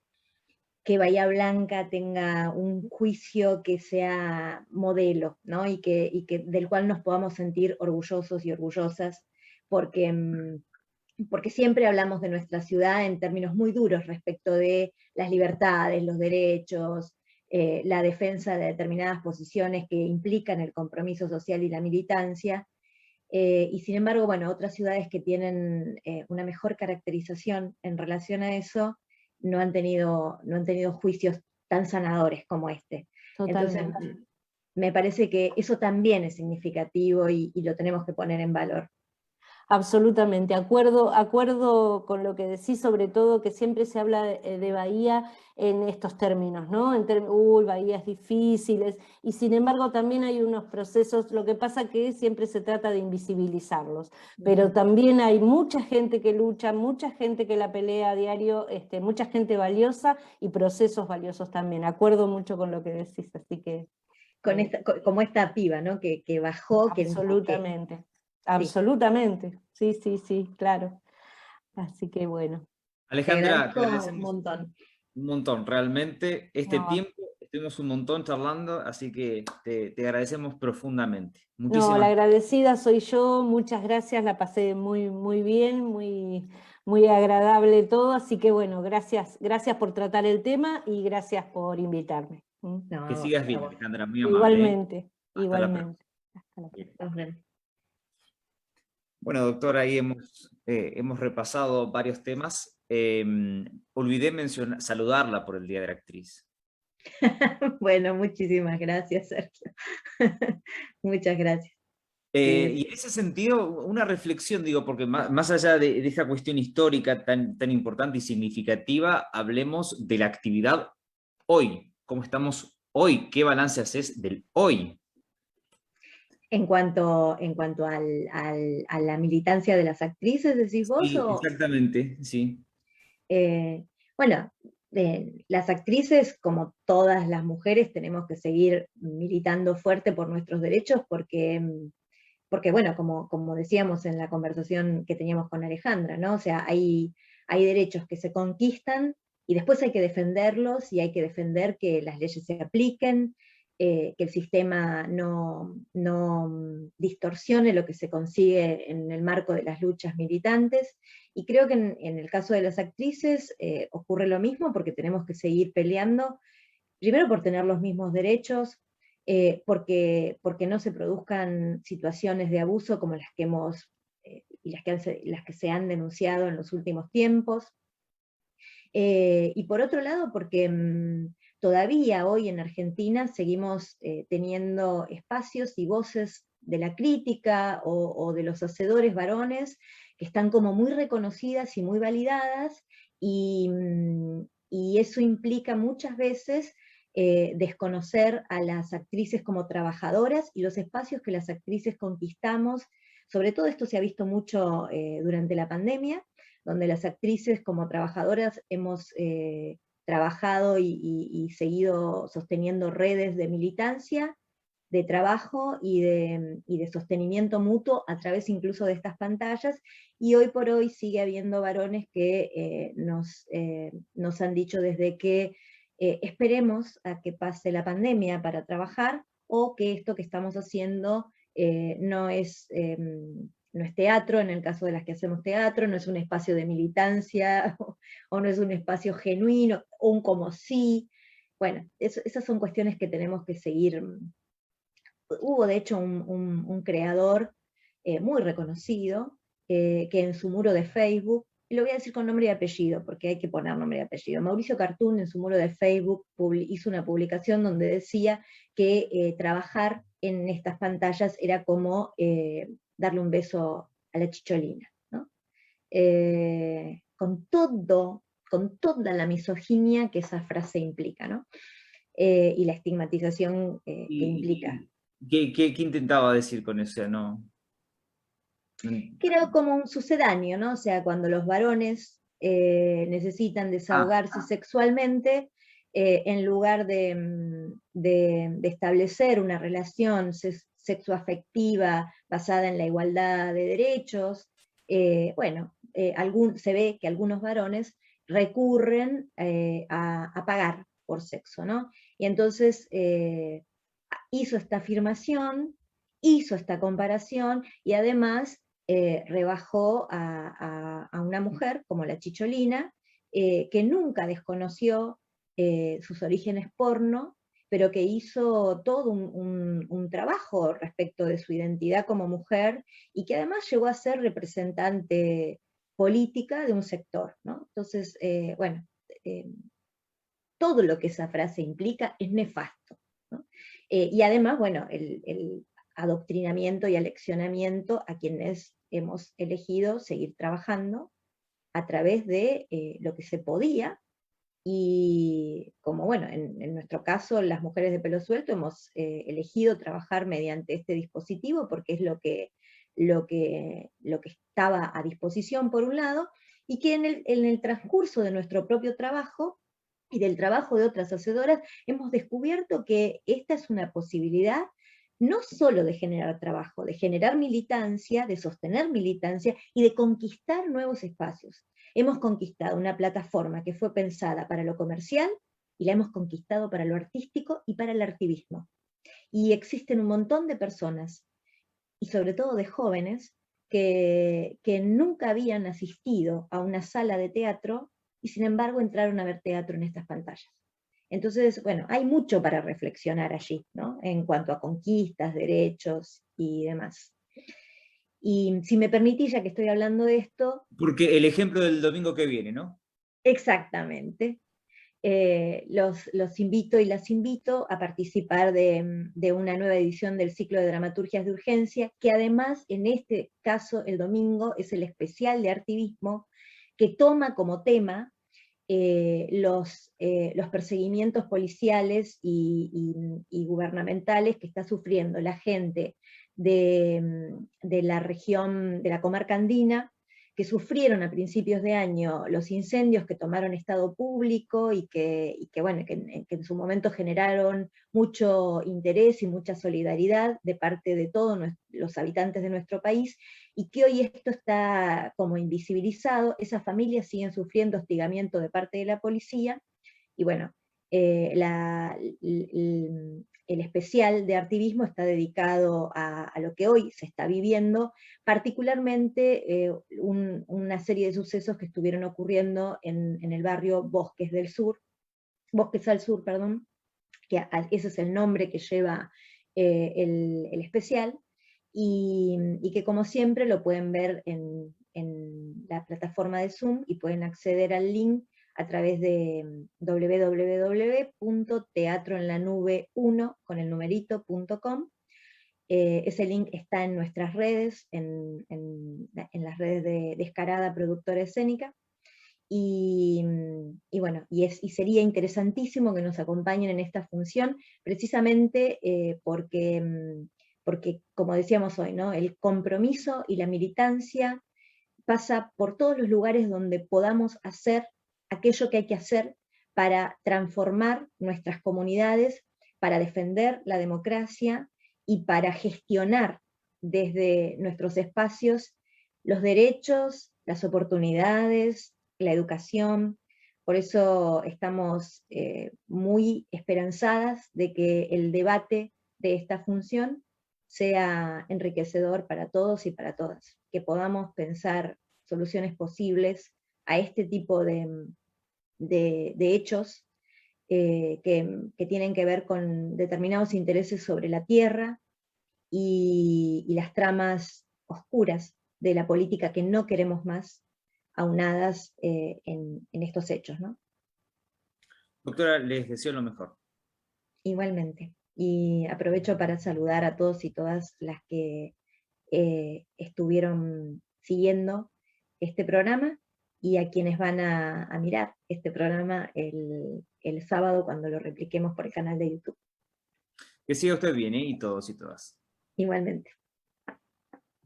que Bahía Blanca tenga un juicio que sea modelo, ¿no? y que del cual nos podamos sentir orgullosos y orgullosas, porque siempre hablamos de nuestra ciudad en términos muy duros respecto de las libertades, los derechos, la defensa de determinadas posiciones que implican el compromiso social y la militancia, y sin embargo, bueno, otras ciudades que tienen una mejor caracterización en relación a eso, no han tenido juicios tan sanadores como este. Totalmente. Entonces, me parece que eso también es significativo, y lo tenemos que poner en valor. Absolutamente, acuerdo con lo que decís, sobre todo que siempre se habla de Bahía en estos términos, ¿no? Bahía es difícil, y sin embargo también hay unos procesos, lo que pasa que siempre se trata de invisibilizarlos, pero también hay mucha gente que lucha, mucha gente que la pelea a diario, mucha gente valiosa y procesos valiosos también. Acuerdo mucho con lo que decís, así que... Como esta piba, ¿no? Que bajó... Absolutamente. Absolutamente, sí, claro. Así que bueno. Alejandra, te agradezco un montón. Un montón, realmente. Este Estuvimos un montón charlando, así que te agradecemos profundamente. No, Muchísimas la agradecida soy yo, muchas gracias, la pasé muy, muy bien, muy, muy agradable todo, así que bueno, gracias por tratar el tema y gracias por invitarme. No, que sigas bien, Alejandra, muy amable. Igualmente, Hasta la igualmente. próxima. Bueno, doctora, ahí hemos repasado varios temas. Olvidé saludarla por el Día de la Actriz. Bueno, muchísimas gracias, Sergio. Muchas gracias. Y en ese sentido, una reflexión, digo, porque más allá de esta cuestión histórica tan importante y significativa, hablemos de la actividad hoy, cómo estamos hoy, qué balance haces del hoy. En cuanto a la militancia de las actrices, ¿decís vos? Sí, exactamente, sí. Bueno, las actrices, como todas las mujeres, tenemos que seguir militando fuerte por nuestros derechos porque bueno, como decíamos en la conversación que teníamos con Alejandra, ¿no? O sea, hay derechos que se conquistan y después hay que defenderlos y hay que defender que las leyes se apliquen, que el sistema no distorsione lo que se consigue en el marco de las luchas militantes. Y creo que en el caso de las actrices ocurre lo mismo porque tenemos que seguir peleando, primero por tener los mismos derechos, porque no se produzcan situaciones de abuso como las que hemos, y las que se han denunciado en los últimos tiempos. Y por otro lado, porque todavía hoy en Argentina seguimos teniendo espacios y voces de la crítica o de los hacedores varones que están como muy reconocidas y muy validadas, y eso implica muchas veces desconocer a las actrices como trabajadoras y los espacios que las actrices conquistamos. Sobre todo esto se ha visto mucho durante la pandemia, donde las actrices como trabajadoras hemos trabajado y seguido sosteniendo redes de militancia, de trabajo y de sostenimiento mutuo a través incluso de estas pantallas, y hoy por hoy sigue habiendo varones que nos han dicho desde que esperemos a que pase la pandemia para trabajar, o que esto que estamos haciendo no es teatro, en el caso de las que hacemos teatro, no es un espacio de militancia, o no es un espacio genuino, o un como sí. Bueno, esas son cuestiones que tenemos que seguir. Hubo de hecho un creador muy reconocido, que en su muro de Facebook, y lo voy a decir con nombre y apellido, porque hay que poner nombre y apellido, Mauricio Cartún, en su muro de Facebook hizo una publicación donde decía que trabajar en estas pantallas era como darle un beso a la chicholina, ¿no? Con toda la misoginia que esa frase implica, ¿no? Y la estigmatización que implica. ¿Qué intentaba decir con eso? No. Que era como un sucedáneo, ¿no? O sea, cuando los varones necesitan desahogarse sexualmente, en lugar de establecer una relación sexoafectiva basada en la igualdad de derechos, se ve que algunos varones recurren a pagar por sexo, ¿no? Y entonces hizo esta afirmación, hizo esta comparación, y además rebajó a una mujer como la chicholina, que nunca desconoció sus orígenes porno, pero que hizo todo un trabajo respecto de su identidad como mujer, y que además llegó a ser representante política de un sector, ¿no? Entonces, todo lo que esa frase implica es nefasto, ¿no? Y además, bueno, el adoctrinamiento y aleccionamiento a quienes hemos elegido seguir trabajando a través de lo que se podía, y como bueno, en nuestro caso las mujeres de pelo suelto hemos elegido trabajar mediante este dispositivo porque es lo que estaba a disposición por un lado, y que en el transcurso de nuestro propio trabajo y del trabajo de otras hacedoras hemos descubierto que esta es una posibilidad no solo de generar trabajo, de generar militancia, de sostener militancia y de conquistar nuevos espacios. Hemos conquistado una plataforma que fue pensada para lo comercial, y la hemos conquistado para lo artístico y para el artivismo. Y existen un montón de personas, y sobre todo de jóvenes, que nunca habían asistido a una sala de teatro y sin embargo entraron a ver teatro en estas pantallas. Entonces, bueno, hay mucho para reflexionar allí, ¿no? En cuanto a conquistas, derechos y demás. Y si me permitís, ya que estoy hablando de esto... Porque el ejemplo del domingo que viene, ¿no? Exactamente. Los invito y las invito a participar de una nueva edición del ciclo de dramaturgias de urgencia, que además, en este caso, el domingo, es el especial de artivismo, que toma como tema los perseguimientos policiales y gubernamentales que está sufriendo la gente de la región, de la comarca andina, que sufrieron a principios de año los incendios que tomaron estado público y que en su momento generaron mucho interés y mucha solidaridad de parte de todos los habitantes de nuestro país, y que hoy esto está como invisibilizado. Esas familias siguen sufriendo hostigamiento de parte de la policía, y bueno, el especial de artivismo está dedicado a lo que hoy se está viviendo, particularmente una serie de sucesos que estuvieron ocurriendo en el barrio Bosques al Sur, que ese es el nombre que lleva el especial, y que como siempre lo pueden ver en la plataforma de Zoom, y pueden acceder al link a través de www.teatroenlanube1.com. Ese link está en nuestras redes, en las redes de Descarada Productora Escénica, y sería interesantísimo que nos acompañen en esta función, precisamente porque, como decíamos hoy, ¿no? El compromiso y la militancia pasa por todos los lugares donde podamos hacer aquello que hay que hacer para transformar nuestras comunidades, para defender la democracia y para gestionar desde nuestros espacios los derechos, las oportunidades, la educación. Por eso estamos muy esperanzadas de que el debate de esta función sea enriquecedor para todos y para todas, que podamos pensar soluciones posibles a este tipo de hechos que tienen que ver con determinados intereses sobre la tierra y las tramas oscuras de la política que no queremos más aunadas en estos hechos, ¿no? Doctora, les deseo lo mejor. Igualmente. Y aprovecho para saludar a todos y todas las que estuvieron siguiendo este programa, y a quienes van a mirar este programa el sábado cuando lo repliquemos por el canal de YouTube. Que siga usted bien, ¿eh? Y todos y todas. Igualmente.